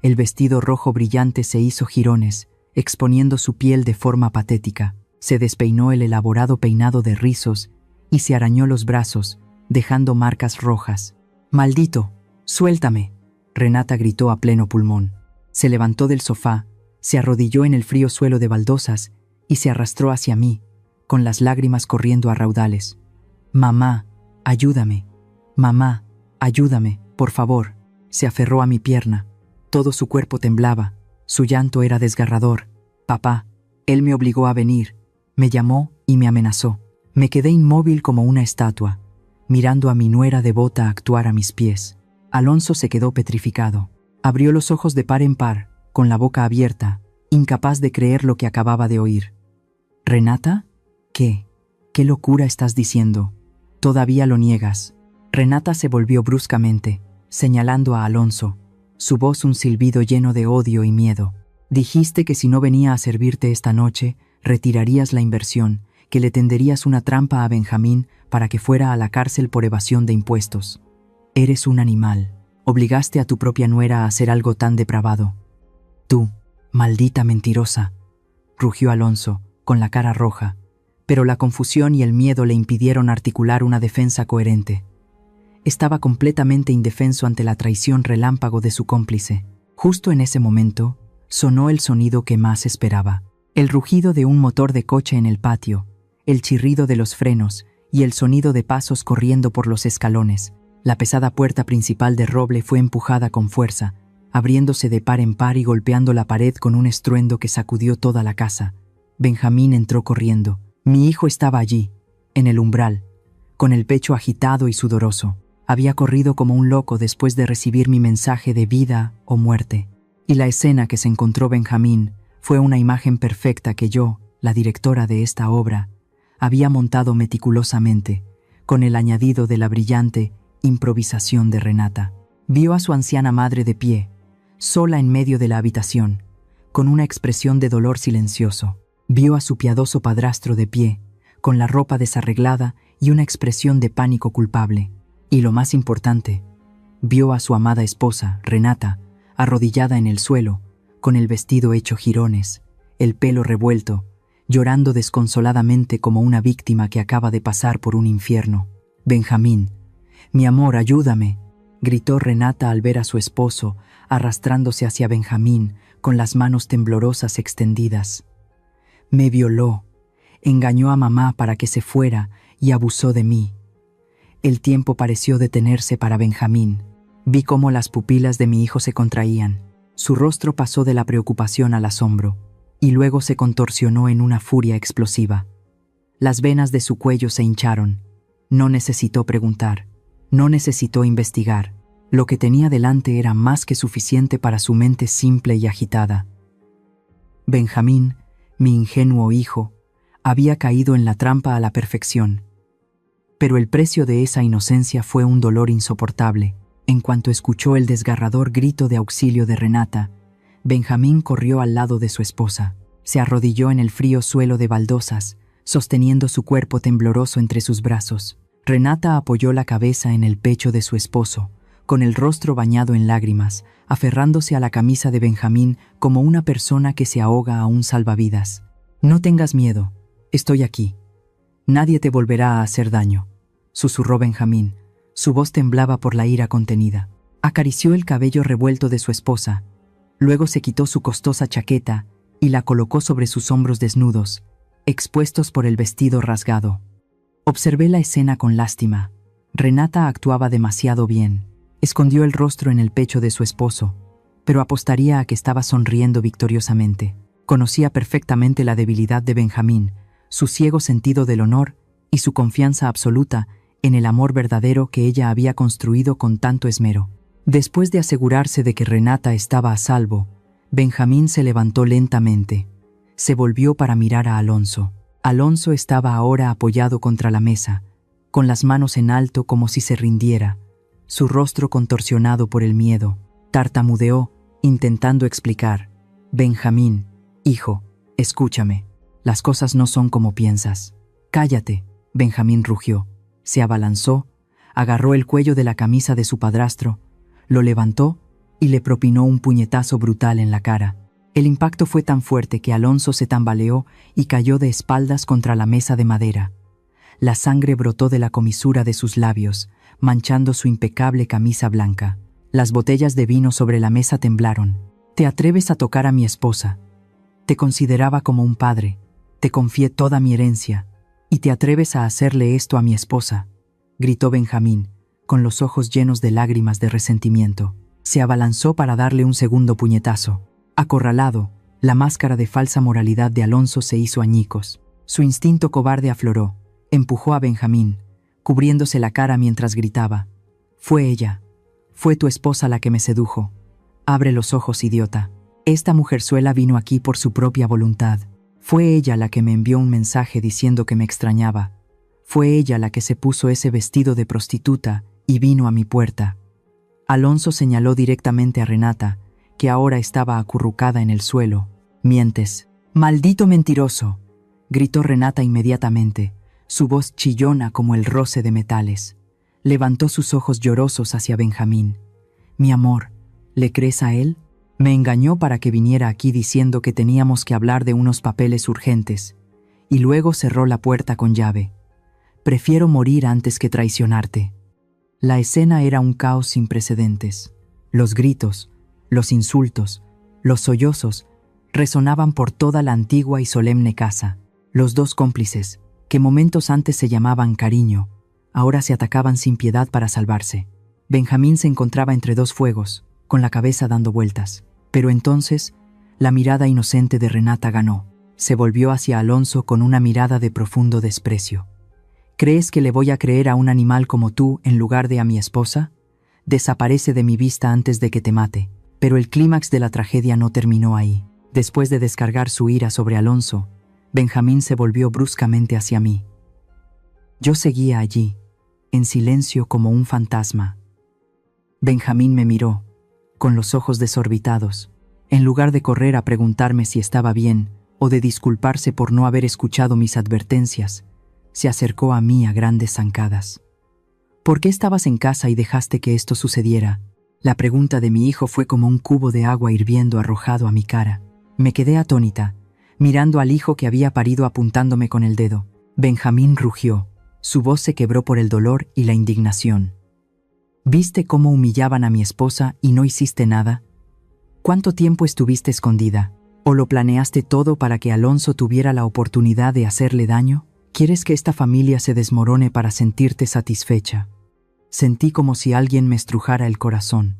Speaker 2: El vestido rojo brillante se hizo jirones, exponiendo su piel de forma patética. Se despeinó el elaborado peinado de rizos y se arañó los brazos, dejando marcas rojas. «¡Maldito! ¡Suéltame!», Renata gritó a pleno pulmón. Se levantó del sofá, se arrodilló en el frío suelo de baldosas y se arrastró hacia mí, con las lágrimas corriendo a raudales. «¡Mamá! ¡Ayúdame! Mamá, ayúdame, por favor!». Se aferró a mi pierna. Todo su cuerpo temblaba. Su llanto era desgarrador. «Papá». Él me obligó a venir. Me llamó y me amenazó. Me quedé inmóvil como una estatua, mirando a mi nuera devota actuar a mis pies. Alonso se quedó petrificado. Abrió los ojos de par en par, con la boca abierta, incapaz de creer lo que acababa de oír. «¿Renata? ¿Qué? ¿Qué locura estás diciendo? Todavía lo niegas». Renata se volvió bruscamente, señalando a Alonso, su voz un silbido lleno de odio y miedo. «Dijiste que si no venía a servirte esta noche, retirarías la inversión, que le tenderías una trampa a Benjamín para que fuera a la cárcel por evasión de impuestos. Eres un animal. Obligaste a tu propia nuera a hacer algo tan depravado». «Tú, maldita mentirosa», rugió Alonso, con la cara roja, pero la confusión y el miedo le impidieron articular una defensa coherente. Estaba completamente indefenso ante la traición relámpago de su cómplice. Justo en ese momento, sonó el sonido que más esperaba. El rugido de un motor de coche en el patio, el chirrido de los frenos y el sonido de pasos corriendo por los escalones. La pesada puerta principal de roble fue empujada con fuerza, abriéndose de par en par y golpeando la pared con un estruendo que sacudió toda la casa. Benjamín entró corriendo. Mi hijo estaba allí, en el umbral, con el pecho agitado y sudoroso. Había corrido como un loco después de recibir mi mensaje de vida o muerte. Y la escena que se encontró Benjamín fue una imagen perfecta que yo, la directora de esta obra, había montado meticulosamente, con el añadido de la brillante improvisación de Renata. Vio a su anciana madre de pie, sola en medio de la habitación, con una expresión de dolor silencioso. Vio a su piadoso padrastro de pie, con la ropa desarreglada y una expresión de pánico culpable. Y lo más importante, vio a su amada esposa, Renata, arrodillada en el suelo, con el vestido hecho jirones, el pelo revuelto, llorando desconsoladamente como una víctima que acaba de pasar por un infierno. «Benjamín, mi amor, ayúdame», gritó Renata al ver a su esposo arrastrándose hacia Benjamín con las manos temblorosas extendidas. «Me violó, engañó a mamá para que se fuera y abusó de mí». El tiempo pareció detenerse para Benjamín. Vi cómo las pupilas de mi hijo se contraían. Su rostro pasó de la preocupación al asombro, y luego se contorsionó en una furia explosiva. Las venas de su cuello se hincharon. No necesitó preguntar, no necesitó investigar. Lo que tenía delante era más que suficiente para su mente simple y agitada. Benjamín, mi ingenuo hijo, había caído en la trampa a la perfección. Pero el precio de esa inocencia fue un dolor insoportable. En cuanto escuchó el desgarrador grito de auxilio de Renata, Benjamín corrió al lado de su esposa. Se arrodilló en el frío suelo de baldosas, sosteniendo su cuerpo tembloroso entre sus brazos. Renata apoyó la cabeza en el pecho de su esposo, con el rostro bañado en lágrimas, aferrándose a la camisa de Benjamín como una persona que se ahoga a un salvavidas. «No tengas miedo, estoy aquí. Nadie te volverá a hacer daño», susurró Benjamín. Su voz temblaba por la ira contenida. Acarició el cabello revuelto de su esposa. Luego se quitó su costosa chaqueta y la colocó sobre sus hombros desnudos, expuestos por el vestido rasgado. Observé la escena con lástima. Renata actuaba demasiado bien. Escondió el rostro en el pecho de su esposo, pero apostaría a que estaba sonriendo victoriosamente. Conocía perfectamente la debilidad de Benjamín, su ciego sentido del honor y su confianza absoluta en el amor verdadero que ella había construido con tanto esmero. Después de asegurarse de que Renata estaba a salvo, Benjamín se levantó lentamente. Se volvió para mirar a Alonso. Alonso estaba ahora apoyado contra la mesa, con las manos en alto como si se rindiera, su rostro contorsionado por el miedo. Tartamudeó, intentando explicar. «Benjamín, hijo, escúchame. Las cosas no son como piensas». «Cállate», Benjamín rugió. Se abalanzó, agarró el cuello de la camisa de su padrastro, lo levantó y le propinó un puñetazo brutal en la cara. El impacto fue tan fuerte que Alonso se tambaleó y cayó de espaldas contra la mesa de madera. La sangre brotó de la comisura de sus labios, manchando su impecable camisa blanca. Las botellas de vino sobre la mesa temblaron. «Te atreves a tocar a mi esposa. Te consideraba como un padre. Te confié toda mi herencia. ¿Y te atreves a hacerle esto a mi esposa?», gritó Benjamín, con los ojos llenos de lágrimas de resentimiento. Se abalanzó para darle un segundo puñetazo. Acorralado, la máscara de falsa moralidad de Alonso se hizo añicos. Su instinto cobarde afloró. Empujó a Benjamín, cubriéndose la cara mientras gritaba. «Fue ella. Fue tu esposa la que me sedujo. Abre los ojos, idiota. Esta mujerzuela vino aquí por su propia voluntad. Fue ella la que me envió un mensaje diciendo que me extrañaba. Fue ella la que se puso ese vestido de prostituta y vino a mi puerta». Alonso señaló directamente a Renata, que ahora estaba acurrucada en el suelo. «Mientes. ¡Maldito mentiroso!», gritó Renata inmediatamente, su voz chillona como el roce de metales. Levantó sus ojos llorosos hacia Benjamín. «Mi amor, ¿le crees a él? Me engañó para que viniera aquí diciendo que teníamos que hablar de unos papeles urgentes, y luego cerró la puerta con llave. Prefiero morir antes que traicionarte». La escena era un caos sin precedentes. Los gritos, los insultos, los sollozos resonaban por toda la antigua y solemne casa. Los dos cómplices, que momentos antes se llamaban cariño, ahora se atacaban sin piedad para salvarse. Benjamín se encontraba entre dos fuegos, con la cabeza dando vueltas. Pero entonces, la mirada inocente de Renata ganó. Se volvió hacia Alonso con una mirada de profundo desprecio. ¿Crees que le voy a creer a un animal como tú en lugar de a mi esposa? Desaparece de mi vista antes de que te mate. Pero el clímax de la tragedia no terminó ahí. Después de descargar su ira sobre Alonso, Benjamín se volvió bruscamente hacia mí. Yo seguía allí, en silencio como un fantasma. Benjamín me miró, con los ojos desorbitados. En lugar de correr a preguntarme si estaba bien o de disculparse por no haber escuchado mis advertencias, se acercó a mí a grandes zancadas. ¿Por qué estabas en casa y dejaste que esto sucediera? La pregunta de mi hijo fue como un cubo de agua hirviendo arrojado a mi cara. Me quedé atónita, mirando al hijo que había parido apuntándome con el dedo. Benjamín rugió. Su voz se quebró por el dolor y la indignación. ¿Viste cómo humillaban a mi esposa y no hiciste nada? ¿Cuánto tiempo estuviste escondida? ¿O lo planeaste todo para que Alonso tuviera la oportunidad de hacerle daño? ¿Quieres que esta familia se desmorone para sentirte satisfecha? Sentí como si alguien me estrujara el corazón.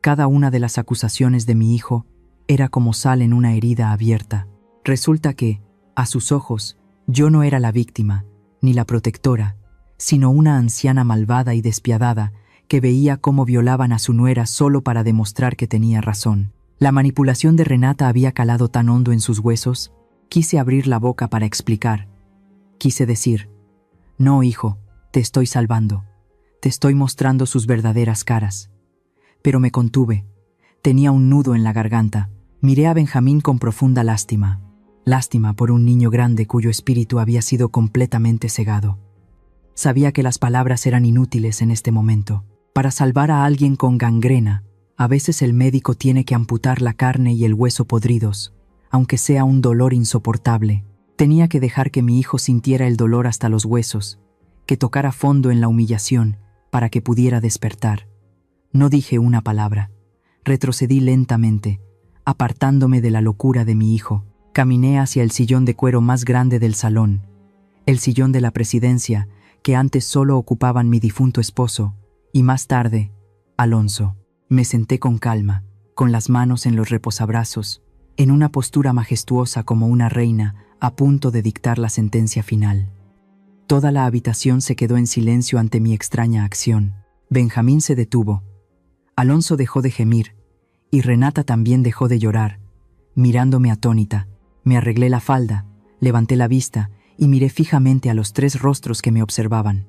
Speaker 2: Cada una de las acusaciones de mi hijo era como sal en una herida abierta. Resulta que, a sus ojos, yo no era la víctima, ni la protectora, sino una anciana malvada y despiadada que veía cómo violaban a su nuera solo para demostrar que tenía razón. La manipulación de Renata había calado tan hondo en sus huesos, quise abrir la boca para explicar. Quise decir, no, hijo, te estoy salvando, te estoy mostrando sus verdaderas caras. Pero me contuve, tenía un nudo en la garganta. Miré a Benjamín con profunda lástima. Lástima por un niño grande cuyo espíritu había sido completamente cegado. Sabía que las palabras eran inútiles en este momento. Para salvar a alguien con gangrena, a veces el médico tiene que amputar la carne y el hueso podridos, aunque sea un dolor insoportable. Tenía que dejar que mi hijo sintiera el dolor hasta los huesos, que tocara fondo en la humillación para que pudiera despertar. No dije una palabra. Retrocedí lentamente, apartándome de la locura de mi hijo. Caminé hacia el sillón de cuero más grande del salón, el sillón de la presidencia, que antes solo ocupaban mi difunto esposo, y más tarde, Alonso. Me senté con calma, con las manos en los reposabrazos, en una postura majestuosa como una reina a punto de dictar la sentencia final. Toda la habitación se quedó en silencio ante mi extraña acción. Benjamín se detuvo. Alonso dejó de gemir, y Renata también dejó de llorar, mirándome atónita. Me arreglé la falda, levanté la vista y miré fijamente a los tres rostros que me observaban.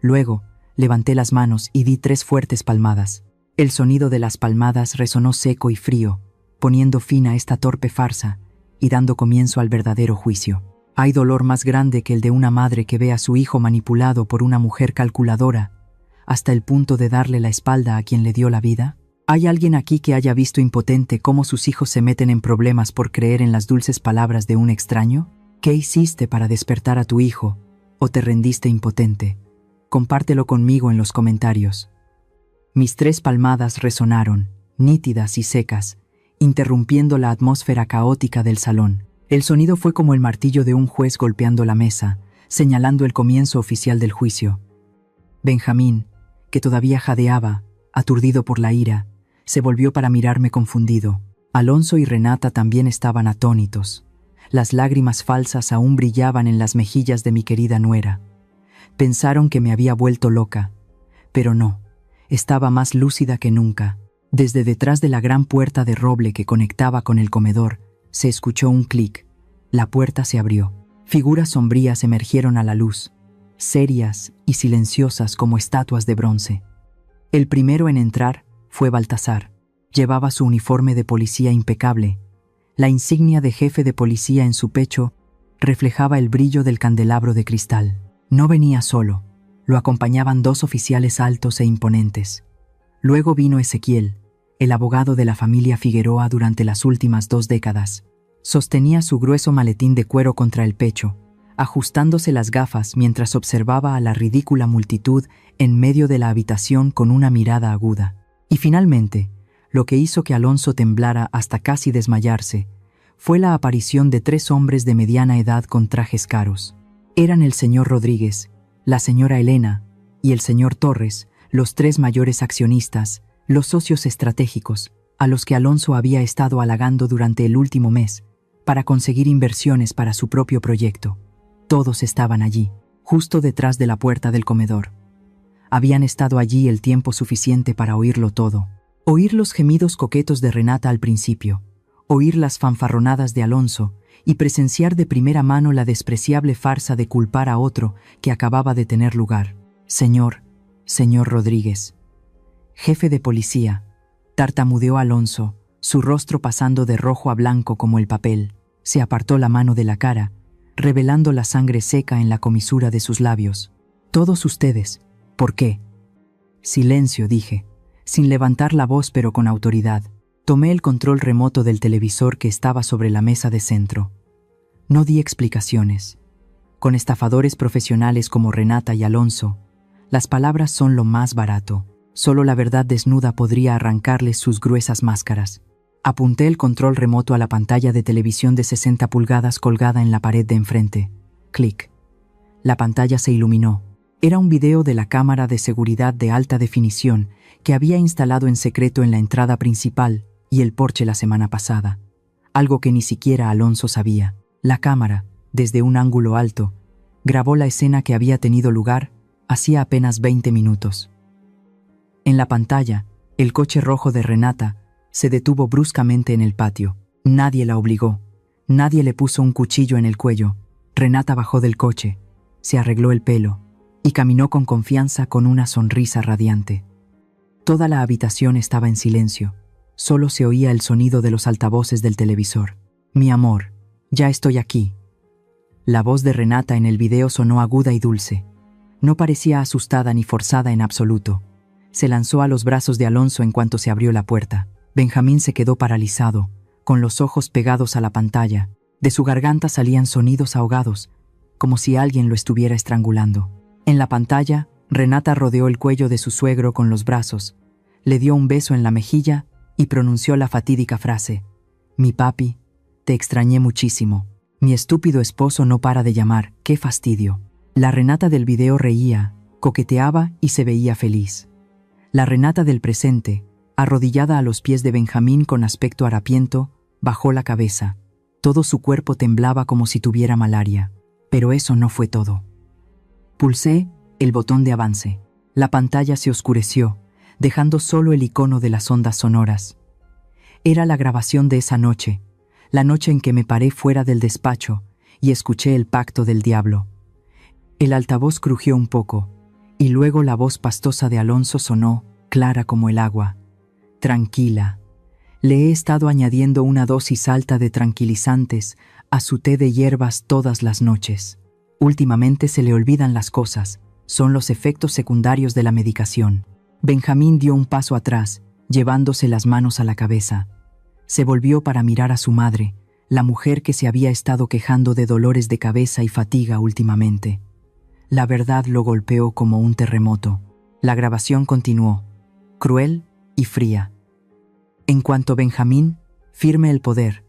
Speaker 2: Luego, levanté las manos y di 3 fuertes palmadas. El sonido de las palmadas resonó seco y frío, poniendo fin a esta torpe farsa y dando comienzo al verdadero juicio. ¿Hay dolor más grande que el de una madre que ve a su hijo manipulado por una mujer calculadora, hasta el punto de darle la espalda a quien le dio la vida? ¿Hay alguien aquí que haya visto impotente cómo sus hijos se meten en problemas por creer en las dulces palabras de un extraño? ¿Qué hiciste para despertar a tu hijo? ¿O te rendiste impotente? Compártelo conmigo en los comentarios. Mis 3 palmadas resonaron, nítidas y secas, interrumpiendo la atmósfera caótica del salón. El sonido fue como el martillo de un juez golpeando la mesa, señalando el comienzo oficial del juicio. Benjamín, que todavía jadeaba, aturdido por la ira, se volvió para mirarme confundido. Alonso y Renata también estaban atónitos. Las lágrimas falsas aún brillaban en las mejillas de mi querida nuera. Pensaron que me había vuelto loca, pero no, estaba más lúcida que nunca. Desde detrás de la gran puerta de roble que conectaba con el comedor, se escuchó un clic. La puerta se abrió. Figuras sombrías emergieron a la luz, serias y silenciosas como estatuas de bronce. El primero en entrar fue Baltasar. Llevaba su uniforme de policía impecable. La insignia de jefe de policía en su pecho reflejaba el brillo del candelabro de cristal. No venía solo, lo acompañaban 2 oficiales altos e imponentes. Luego vino Ezequiel, el abogado de la familia Figueroa durante las últimas 2 décadas. Sostenía su grueso maletín de cuero contra el pecho, ajustándose las gafas mientras observaba a la ridícula multitud en medio de la habitación con una mirada aguda. Y finalmente, lo que hizo que Alonso temblara hasta casi desmayarse, fue la aparición de 3 hombres de mediana edad con trajes caros. Eran el señor Rodríguez, la señora Elena y el señor Torres, los 3 mayores accionistas, los socios estratégicos, a los que Alonso había estado halagando durante el último mes para conseguir inversiones para su propio proyecto. Todos estaban allí, justo detrás de la puerta del comedor. Habían estado allí el tiempo suficiente para oírlo todo. Oír los gemidos coquetos de Renata al principio, oír las fanfarronadas de Alonso y presenciar de primera mano la despreciable farsa de culpar a otro que acababa de tener lugar. Señor Rodríguez, jefe de policía, tartamudeó Alonso, su rostro pasando de rojo a blanco como el papel. Se apartó la mano de la cara, revelando la sangre seca en la comisura de sus labios. Todos ustedes, ¿por qué? Silencio, dije, sin levantar la voz pero con autoridad. Tomé el control remoto del televisor que estaba sobre la mesa de centro. No di explicaciones. Con estafadores profesionales como Renata y Alonso, las palabras son lo más barato. Solo la verdad desnuda podría arrancarles sus gruesas máscaras. Apunté el control remoto a la pantalla de televisión de 60 pulgadas colgada en la pared de enfrente. Clic. La pantalla se iluminó. Era un video de la cámara de seguridad de alta definición que había instalado en secreto en la entrada principal y el porche la semana pasada. Algo que ni siquiera Alonso sabía. La cámara, desde un ángulo alto, grabó la escena que había tenido lugar hacía apenas 20 minutos. En la pantalla, el coche rojo de Renata se detuvo bruscamente en el patio. Nadie la obligó. Nadie le puso un cuchillo en el cuello. Renata bajó del coche, se arregló el pelo y caminó con confianza con una sonrisa radiante. Toda la habitación estaba en silencio. Solo se oía el sonido de los altavoces del televisor. Mi amor, ya estoy aquí. La voz de Renata en el video sonó aguda y dulce. No parecía asustada ni forzada en absoluto. Se lanzó a los brazos de Alonso en cuanto se abrió la puerta. Benjamín se quedó paralizado, con los ojos pegados a la pantalla. De su garganta salían sonidos ahogados, como si alguien lo estuviera estrangulando. En la pantalla, Renata rodeó el cuello de su suegro con los brazos, le dio un beso en la mejilla y pronunció la fatídica frase: «Mi papi, te extrañé muchísimo. Mi estúpido esposo no para de llamar, qué fastidio». La Renata del video reía, coqueteaba y se veía feliz. La Renata del presente, arrodillada a los pies de Benjamín con aspecto harapiento, bajó la cabeza. Todo su cuerpo temblaba como si tuviera malaria. Pero eso no fue todo. Pulsé el botón de avance. La pantalla se oscureció, dejando solo el icono de las ondas sonoras. Era la grabación de esa noche, la noche en que me paré fuera del despacho y escuché el pacto del diablo. El altavoz crujió un poco, y luego la voz pastosa de Alonso sonó, clara como el agua. Tranquila. Le he estado añadiendo una dosis alta de tranquilizantes a su té de hierbas todas las noches. Últimamente se le olvidan las cosas, son los efectos secundarios de la medicación. Benjamín dio un paso atrás, llevándose las manos a la cabeza. Se volvió para mirar a su madre, la mujer que se había estado quejando de dolores de cabeza y fatiga últimamente. La verdad lo golpeó como un terremoto. La grabación continuó, cruel y fría. En cuanto Benjamín firme el poder,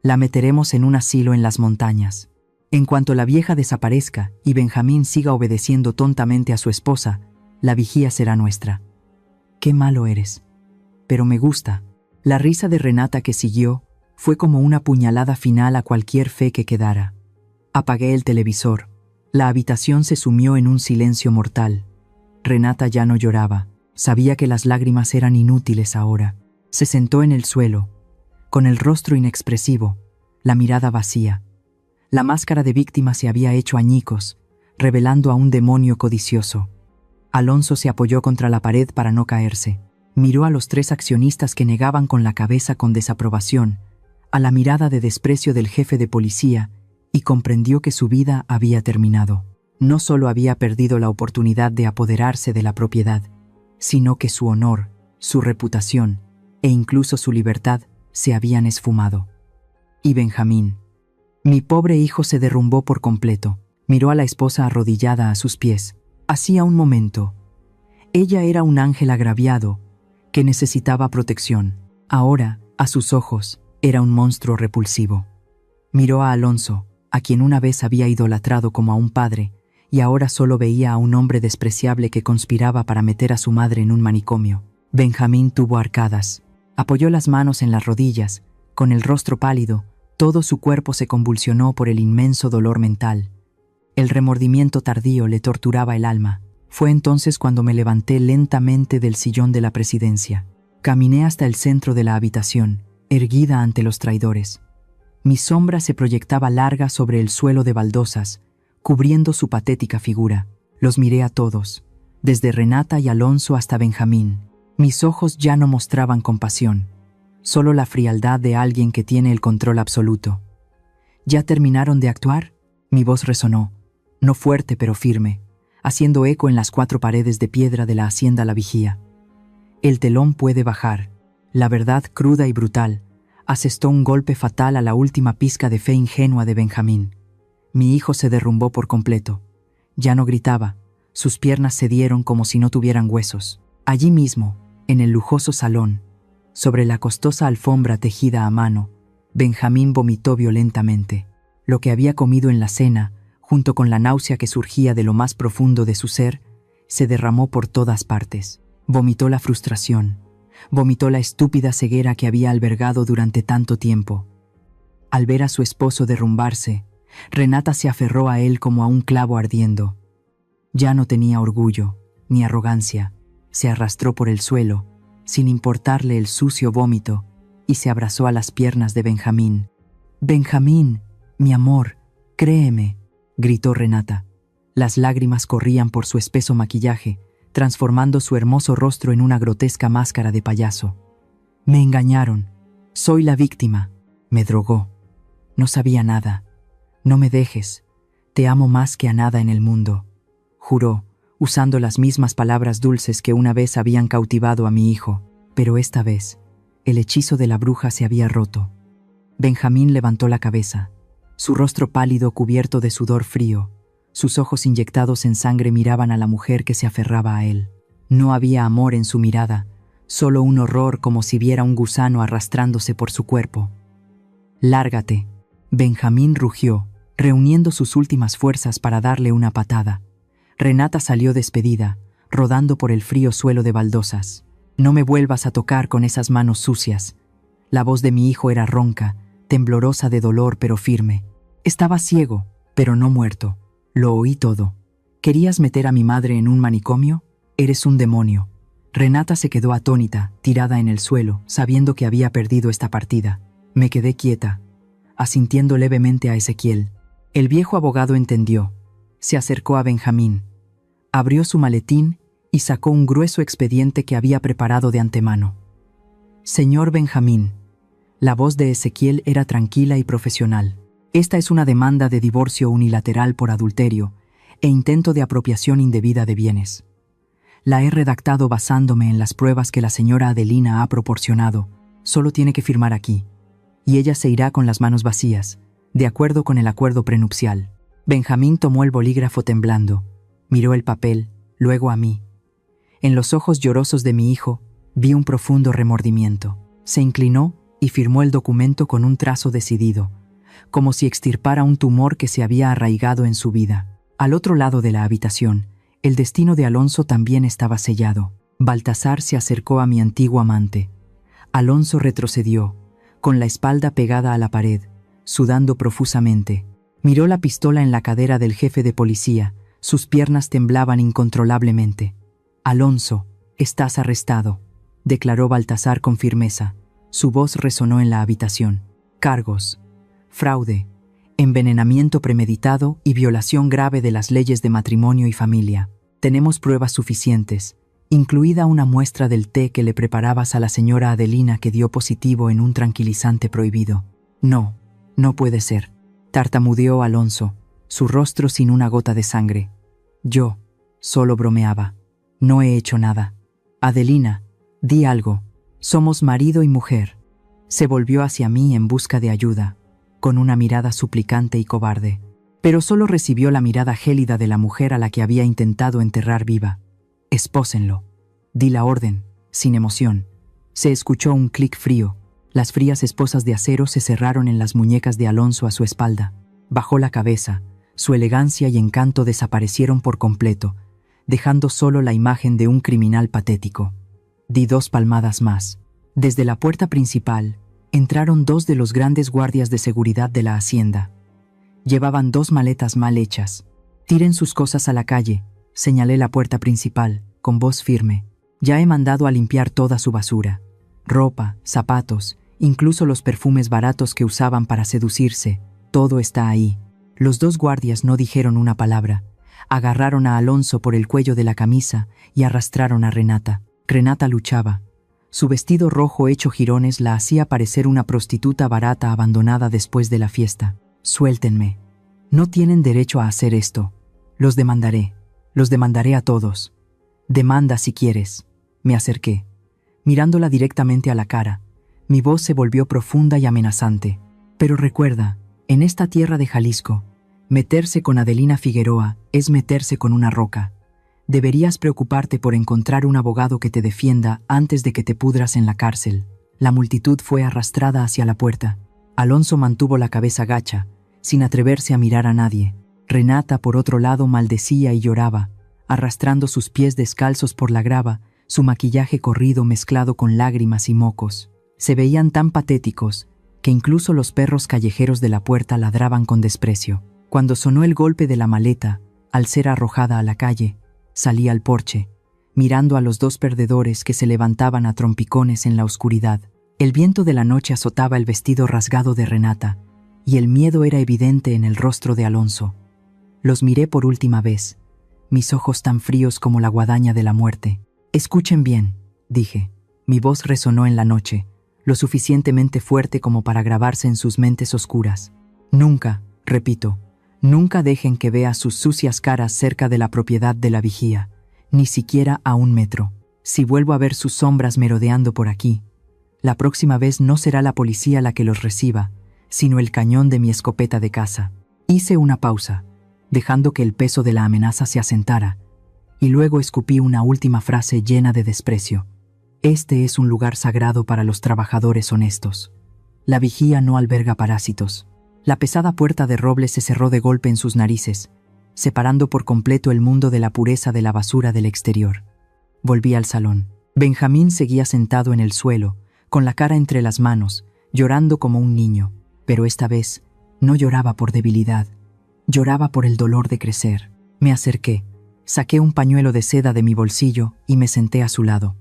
Speaker 2: la meteremos en un asilo en las montañas. En cuanto la vieja desaparezca y Benjamín siga obedeciendo tontamente a su esposa, la vigía será nuestra. Qué malo eres. Pero me gusta. La risa de Renata que siguió fue como una puñalada final a cualquier fe que quedara. Apagué el televisor. La habitación se sumió en un silencio mortal. Renata ya no lloraba. Sabía que las lágrimas eran inútiles ahora. Se sentó en el suelo, con el rostro inexpresivo, la mirada vacía. La máscara de víctima se había hecho añicos, revelando a un demonio codicioso. Alonso se apoyó contra la pared para no caerse. Miró a los 3 accionistas que negaban con la cabeza con desaprobación, a la mirada de desprecio del jefe de policía, y comprendió que su vida había terminado. No solo había perdido la oportunidad de apoderarse de la propiedad, sino que su honor, su reputación e incluso su libertad se habían esfumado. Y Benjamín. Mi pobre hijo se derrumbó por completo. Miró a la esposa arrodillada a sus pies. Hacía un momento. Ella era un ángel agraviado que necesitaba protección. Ahora, a sus ojos, Era un monstruo repulsivo. Miró a Alonso, a quien una vez había idolatrado como a un padre, y ahora solo veía a un hombre despreciable que conspiraba para meter a su madre en un manicomio. Benjamín tuvo arcadas. Apoyó las manos en las rodillas. Con el rostro pálido, todo su cuerpo se convulsionó por el inmenso dolor mental. El remordimiento tardío le torturaba el alma. Fue entonces cuando me levanté lentamente del sillón de la presidencia. Caminé hasta el centro de la habitación, erguida ante los traidores. Mi sombra se proyectaba larga sobre el suelo de baldosas, cubriendo su patética figura. Los miré a todos, desde Renata y Alonso hasta Benjamín. Mis ojos ya no mostraban compasión, solo la frialdad de alguien que tiene el control absoluto. ¿Ya terminaron de actuar? Mi voz resonó, no fuerte pero firme, haciendo eco en las 4 paredes de piedra de la hacienda La Vigía. El telón puede bajar. La verdad cruda y brutal asestó un golpe fatal a la última pizca de fe ingenua de Benjamín. Mi hijo se derrumbó por completo. Ya no gritaba, sus piernas cedieron como si no tuvieran huesos. Allí mismo, en el lujoso salón, sobre la costosa alfombra tejida a mano, Benjamín vomitó violentamente. Lo que había comido en la cena, junto con la náusea que surgía de lo más profundo de su ser, se derramó por todas partes. Vomitó la frustración, vomitó la estúpida ceguera que había albergado durante tanto tiempo. Al ver a su esposo derrumbarse, Renata se aferró a él como a un clavo ardiendo. Ya no tenía orgullo, ni arrogancia, se arrastró por el suelo, sin importarle el sucio vómito, y se abrazó a las piernas de Benjamín. «Benjamín, mi amor, créeme», gritó Renata. Las lágrimas corrían por su espeso maquillaje, transformando su hermoso rostro en una grotesca máscara de payaso. «Me engañaron. Soy la víctima. Me drogó. No sabía nada. No me dejes. Te amo más que a nada en el mundo», juró, usando las mismas palabras dulces que una vez habían cautivado a mi hijo. Pero esta vez, el hechizo de la bruja se había roto. Benjamín levantó la cabeza, su rostro pálido cubierto de sudor frío. Sus ojos inyectados en sangre miraban a la mujer que se aferraba a él. No había amor en su mirada, solo un horror como si viera un gusano arrastrándose por su cuerpo. «Lárgate», Benjamín rugió, reuniendo sus últimas fuerzas para darle una patada. Renata salió despedida, rodando por el frío suelo de baldosas. «No me vuelvas a tocar con esas manos sucias». La voz de mi hijo era ronca, temblorosa de dolor pero firme. Estaba ciego, pero no muerto. Lo oí todo. ¿Querías meter a mi madre en un manicomio? Eres un demonio. Renata se quedó atónita, tirada en el suelo, sabiendo que había perdido esta partida. Me quedé quieta, asintiendo levemente a Ezequiel. El viejo abogado entendió. Se acercó a Benjamín. Abrió su maletín y sacó un grueso expediente que había preparado de antemano. «Señor Benjamín», la voz de Ezequiel era tranquila y profesional. «Esta es una demanda de divorcio unilateral por adulterio e intento de apropiación indebida de bienes. La he redactado basándome en las pruebas que la señora Adelina ha proporcionado. Solo tiene que firmar aquí, y ella se irá con las manos vacías, de acuerdo con el acuerdo prenupcial». Benjamín tomó el bolígrafo temblando, miró el papel, luego a mí. En los ojos llorosos de mi hijo vi un profundo remordimiento. Se inclinó y firmó el documento con un trazo decidido, como si extirpara un tumor que se había arraigado en su vida. Al otro lado de la habitación, el destino de Alonso también estaba sellado. Baltasar se acercó a mi antiguo amante. Alonso retrocedió, con la espalda pegada a la pared, sudando profusamente. Miró la pistola en la cadera del jefe de policía. Sus piernas temblaban incontrolablemente. «Alonso, estás arrestado», declaró Baltasar con firmeza. Su voz resonó en la habitación. «Cargos: fraude, envenenamiento premeditado y violación grave de las leyes de matrimonio y familia. Tenemos pruebas suficientes, incluida una muestra del té que le preparabas a la señora Adelina que dio positivo en un tranquilizante prohibido». «No, no puede ser», tartamudeó Alonso, su rostro sin una gota de sangre. «Yo solo bromeaba. No he hecho nada. Adelina, di algo. Somos marido y mujer». Se volvió hacia mí en busca de ayuda, con una mirada suplicante y cobarde. Pero solo recibió la mirada gélida de la mujer a la que había intentado enterrar viva. «Espósenlo». Di la orden, sin emoción. Se escuchó un clic frío. Las frías esposas de acero se cerraron en las muñecas de Alonso a su espalda. Bajó la cabeza, su elegancia y encanto desaparecieron por completo, dejando solo la imagen de un criminal patético. Di 2 palmadas más. Desde la puerta principal, entraron 2 de los grandes guardias de seguridad de la hacienda. Llevaban 2 maletas mal hechas. «Tiren sus cosas a la calle», señalé la puerta principal, con voz firme. «Ya he mandado a limpiar toda su basura. Ropa, zapatos, incluso los perfumes baratos que usaban para seducirse, todo está ahí». Los 2 guardias no dijeron una palabra. Agarraron a Alonso por el cuello de la camisa y arrastraron a Renata. Renata luchaba. Su vestido rojo hecho jirones la hacía parecer una prostituta barata abandonada después de la fiesta. «Suéltenme. No tienen derecho a hacer esto. Los demandaré a todos». «Demanda si quieres». Me acerqué, mirándola directamente a la cara. Mi voz se volvió profunda y amenazante. «Pero recuerda, en esta tierra de Jalisco, meterse con Adelina Figueroa es meterse con una roca. Deberías preocuparte por encontrar un abogado que te defienda antes de que te pudras en la cárcel». La multitud fue arrastrada hacia la puerta. Alonso mantuvo la cabeza gacha, sin atreverse a mirar a nadie. Renata, por otro lado, maldecía y lloraba, arrastrando sus pies descalzos por la grava, su maquillaje corrido mezclado con lágrimas y mocos. Se veían tan patéticos que incluso los perros callejeros de la puerta ladraban con desprecio. Cuando sonó el golpe de la maleta, al ser arrojada a la calle, salí al porche, mirando a los 2 perdedores que se levantaban a trompicones en la oscuridad. El viento de la noche azotaba el vestido rasgado de Renata, y el miedo era evidente en el rostro de Alonso. Los miré por última vez, mis ojos tan fríos como la guadaña de la muerte. «Escuchen bien», dije. Mi voz resonó en la noche, lo suficientemente fuerte como para grabarse en sus mentes oscuras. «Nunca, repito, nunca dejen que vea sus sucias caras cerca de la propiedad de la vigía, ni siquiera a 1 metro. Si vuelvo a ver sus sombras merodeando por aquí, la próxima vez no será la policía la que los reciba, sino el cañón de mi escopeta de caza». Hice una pausa, dejando que el peso de la amenaza se asentara, y luego escupí una última frase llena de desprecio. «Este es un lugar sagrado para los trabajadores honestos. La vigía no alberga parásitos». La pesada puerta de roble se cerró de golpe en sus narices, separando por completo el mundo de la pureza de la basura del exterior. Volví al salón. Benjamín seguía sentado en el suelo, con la cara entre las manos, llorando como un niño. Pero esta vez no lloraba por debilidad, lloraba por el dolor de crecer. Me acerqué, saqué un pañuelo de seda de mi bolsillo y me senté a su lado.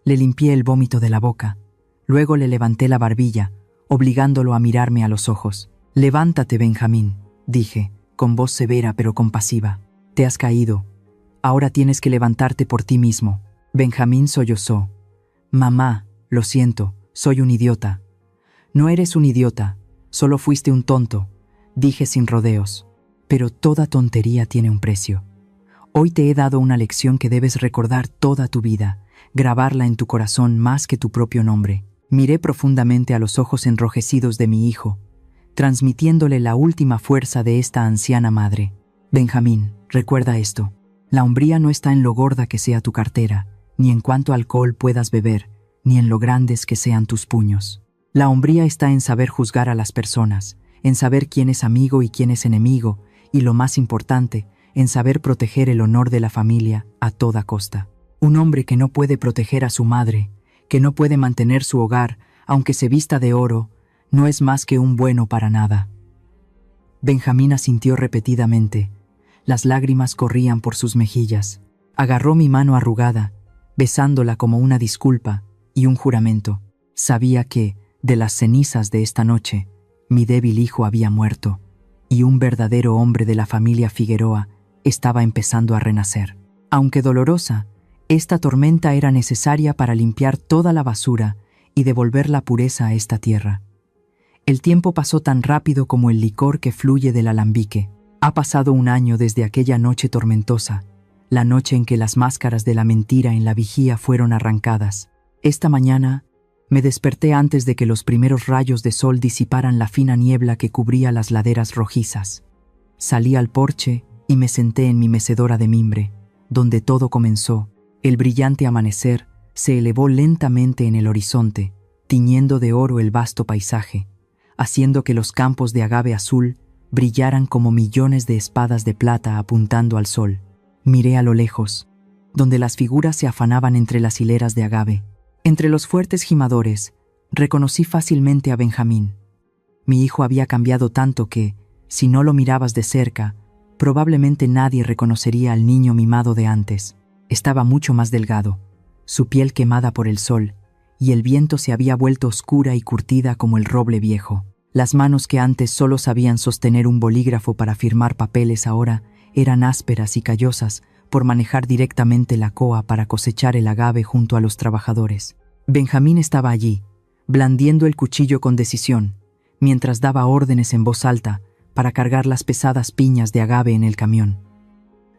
Speaker 2: Le limpié el vómito de la boca, luego le levanté la barbilla, obligándolo a mirarme a los ojos. «Levántate, Benjamín», dije, con voz severa pero compasiva. «Te has caído. Ahora tienes que levantarte por ti mismo». Benjamín sollozó. «Mamá, lo siento, soy un idiota». «No eres un idiota, solo fuiste un tonto», dije sin rodeos. «Pero toda tontería tiene un precio. Hoy te he dado una lección que debes recordar toda tu vida, grabarla en tu corazón más que tu propio nombre». Miré profundamente a los ojos enrojecidos de mi hijo, transmitiéndole la última fuerza de esta anciana madre. «Benjamín, recuerda esto. La hombría no está en lo gorda que sea tu cartera, ni en cuánto alcohol puedas beber, ni en lo grandes que sean tus puños. La hombría está en saber juzgar a las personas, en saber quién es amigo y quién es enemigo, y lo más importante, en saber proteger el honor de la familia a toda costa. Un hombre que no puede proteger a su madre, que no puede mantener su hogar, aunque se vista de oro, no es más que un bueno para nada». Benjamín asintió repetidamente. Las lágrimas corrían por sus mejillas. Agarró mi mano arrugada, besándola como una disculpa y un juramento. Sabía que, de las cenizas de esta noche, mi débil hijo había muerto, y un verdadero hombre de la familia Figueroa estaba empezando a renacer. Aunque dolorosa, esta tormenta era necesaria para limpiar toda la basura y devolver la pureza a esta tierra. El tiempo pasó tan rápido como el licor que fluye del alambique. Ha pasado 1 año desde aquella noche tormentosa, la noche en que las máscaras de la mentira en la vigía fueron arrancadas. Esta mañana me desperté antes de que los primeros rayos de sol disiparan la fina niebla que cubría las laderas rojizas. Salí al porche y me senté en mi mecedora de mimbre, donde todo comenzó. El brillante amanecer se elevó lentamente en el horizonte, tiñendo de oro el vasto paisaje, haciendo que los campos de agave azul brillaran como millones de espadas de plata apuntando al sol. Miré a lo lejos, donde las figuras se afanaban entre las hileras de agave. Entre los fuertes gimadores, reconocí fácilmente a Benjamín. Mi hijo había cambiado tanto que, si no lo mirabas de cerca, probablemente nadie reconocería al niño mimado de antes. Estaba mucho más delgado, su piel quemada por el sol, y el viento se había vuelto oscura y curtida como el roble viejo. Las manos que antes solo sabían sostener un bolígrafo para firmar papeles ahora eran ásperas y callosas por manejar directamente la coa para cosechar el agave junto a los trabajadores. Benjamín estaba allí, blandiendo el cuchillo con decisión, mientras daba órdenes en voz alta para cargar las pesadas piñas de agave en el camión.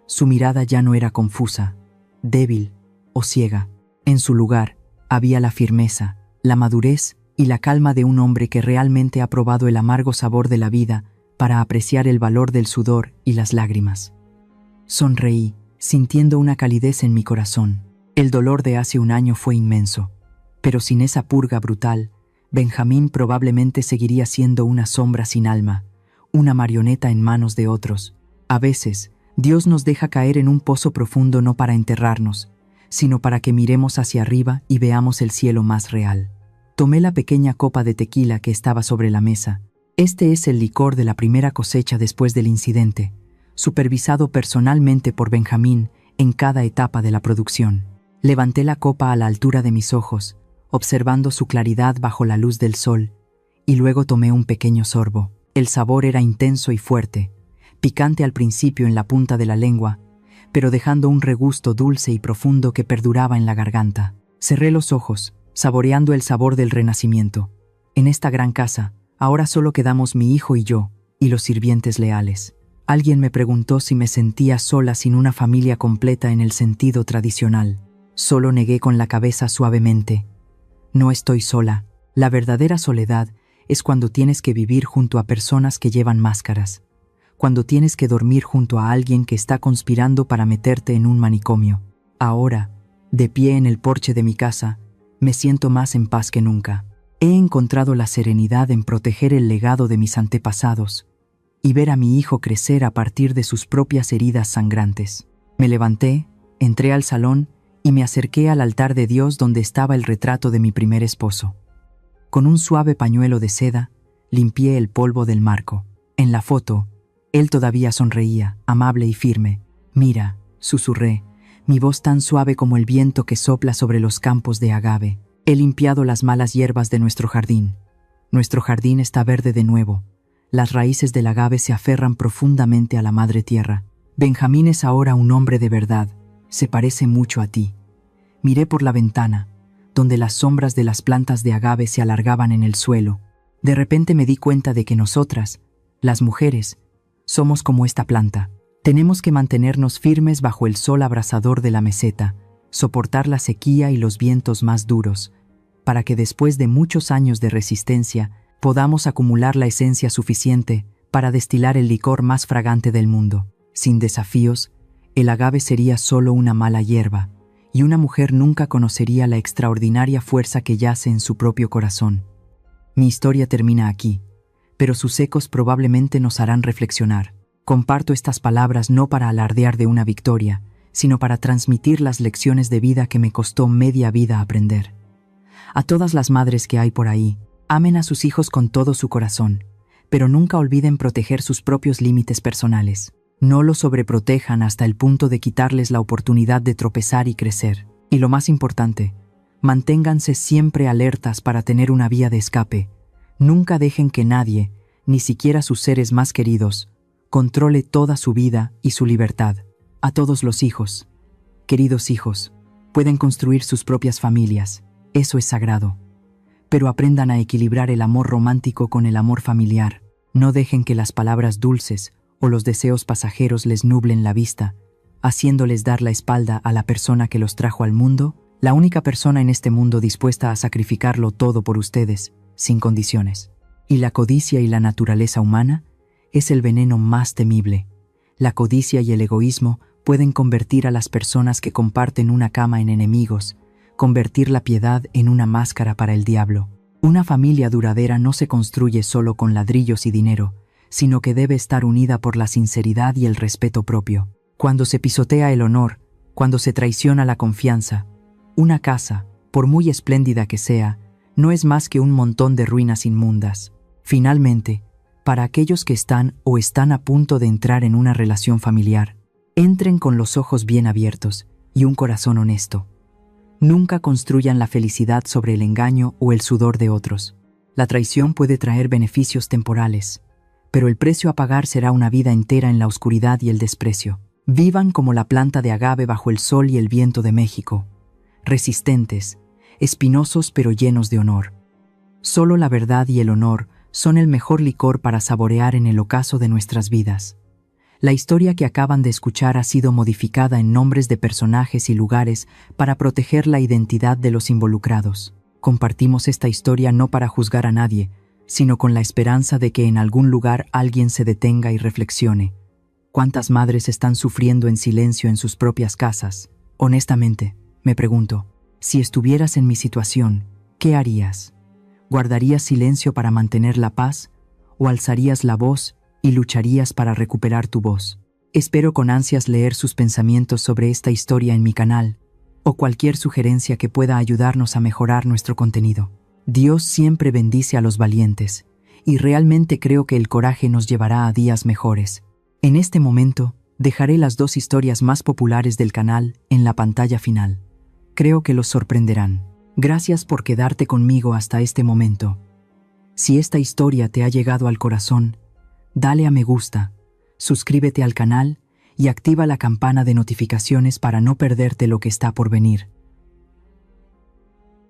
Speaker 2: Su mirada ya no era confusa, débil o ciega. En su lugar había la firmeza, la madurez y la calma de un hombre que realmente ha probado el amargo sabor de la vida para apreciar el valor del sudor y las lágrimas. Sonreí, sintiendo una calidez en mi corazón. El dolor de hace un año fue inmenso, pero sin esa purga brutal, Benjamín probablemente seguiría siendo una sombra sin alma, una marioneta en manos de otros. A veces, Dios nos deja caer en un pozo profundo no para enterrarnos, sino para que miremos hacia arriba y veamos el cielo más real. Tomé la pequeña copa de tequila que estaba sobre la mesa. Este es el licor de la primera cosecha después del incidente, supervisado personalmente por Benjamín en cada etapa de la producción. Levanté la copa a la altura de mis ojos, observando su claridad bajo la luz del sol, y luego tomé un pequeño sorbo. El sabor era intenso y fuerte, picante al principio en la punta de la lengua, pero dejando un regusto dulce y profundo que perduraba en la garganta. Cerré los ojos, saboreando el sabor del renacimiento. En esta gran casa, ahora solo quedamos mi hijo y yo, y los sirvientes leales. Alguien me preguntó si me sentía sola sin una familia completa en el sentido tradicional. Solo negué con la cabeza suavemente. No estoy sola. La verdadera soledad es cuando tienes que vivir junto a personas que llevan máscaras, cuando tienes que dormir junto a alguien que está conspirando para meterte en un manicomio. Ahora, de pie en el porche de mi casa, me siento más en paz que nunca. He encontrado la serenidad en proteger el legado de mis antepasados y ver a mi hijo crecer a partir de sus propias heridas sangrantes. Me levanté, entré al salón y me acerqué al altar de Dios donde estaba el retrato de mi primer esposo. Con un suave pañuelo de seda, limpié el polvo del marco. En la foto, él todavía sonreía, amable y firme. «Mira», susurré, mi voz tan suave como el viento que sopla sobre los campos de agave. «He limpiado las malas hierbas de nuestro jardín. Nuestro jardín está verde de nuevo. Las raíces del agave se aferran profundamente a la madre tierra. Benjamín es ahora un hombre de verdad. Se parece mucho a ti». Miré por la ventana, donde las sombras de las plantas de agave se alargaban en el suelo. De repente me di cuenta de que nosotras, las mujeres, somos como esta planta. Tenemos que mantenernos firmes bajo el sol abrasador de la meseta, soportar la sequía y los vientos más duros, para que después de muchos años de resistencia podamos acumular la esencia suficiente para destilar el licor más fragante del mundo. Sin desafíos, el agave sería solo una mala hierba, y una mujer nunca conocería la extraordinaria fuerza que yace en su propio corazón. Mi historia termina aquí, pero sus ecos probablemente nos harán reflexionar. Comparto estas palabras no para alardear de una victoria, sino para transmitir las lecciones de vida que me costó media vida aprender. A todas las madres que hay por ahí, amen a sus hijos con todo su corazón, pero nunca olviden proteger sus propios límites personales. No los sobreprotejan hasta el punto de quitarles la oportunidad de tropezar y crecer. Y lo más importante, manténganse siempre alertas para tener una vía de escape. Nunca dejen que nadie, ni siquiera sus seres más queridos, controle toda su vida y su libertad. A todos los hijos, queridos hijos, pueden construir sus propias familias, eso es sagrado. Pero aprendan a equilibrar el amor romántico con el amor familiar. No dejen que las palabras dulces o los deseos pasajeros les nublen la vista, haciéndoles dar la espalda a la persona que los trajo al mundo, la única persona en este mundo dispuesta a sacrificarlo todo por ustedes, sin condiciones. Y la codicia y la naturaleza humana es el veneno más temible. La codicia y el egoísmo pueden convertir a las personas que comparten una cama en enemigos, convertir la piedad en una máscara para el diablo. Una familia duradera no se construye solo con ladrillos y dinero, sino que debe estar unida por la sinceridad y el respeto propio. Cuando se pisotea el honor, cuando se traiciona la confianza, una casa, por muy espléndida que sea, no es más que un montón de ruinas inmundas. Finalmente, para aquellos que están o están a punto de entrar en una relación familiar, entren con los ojos bien abiertos y un corazón honesto. Nunca construyan la felicidad sobre el engaño o el sudor de otros. La traición puede traer beneficios temporales, pero el precio a pagar será una vida entera en la oscuridad y el desprecio. Vivan como la planta de agave bajo el sol y el viento de México, resistentes, espinosos pero llenos de honor. Solo la verdad y el honor son el mejor licor para saborear en el ocaso de nuestras vidas. La historia que acaban de escuchar ha sido modificada en nombres de personajes y lugares para proteger la identidad de los involucrados. Compartimos esta historia no para juzgar a nadie, sino con la esperanza de que en algún lugar alguien se detenga y reflexione. ¿Cuántas madres están sufriendo en silencio en sus propias casas? Honestamente, me pregunto, si estuvieras en mi situación, ¿qué harías? ¿Guardarías silencio para mantener la paz? ¿O alzarías la voz y lucharías para recuperar tu voz? Espero con ansias leer sus pensamientos sobre esta historia en mi canal, o cualquier sugerencia que pueda ayudarnos a mejorar nuestro contenido. Dios siempre bendice a los valientes, y realmente creo que el coraje nos llevará a días mejores. En este momento, dejaré las 2 historias más populares del canal en la pantalla final. Creo que los sorprenderán. Gracias por quedarte conmigo hasta este momento. Si esta historia te ha llegado al corazón, dale a me gusta, suscríbete al canal y activa la campana de notificaciones para no perderte lo que está por venir.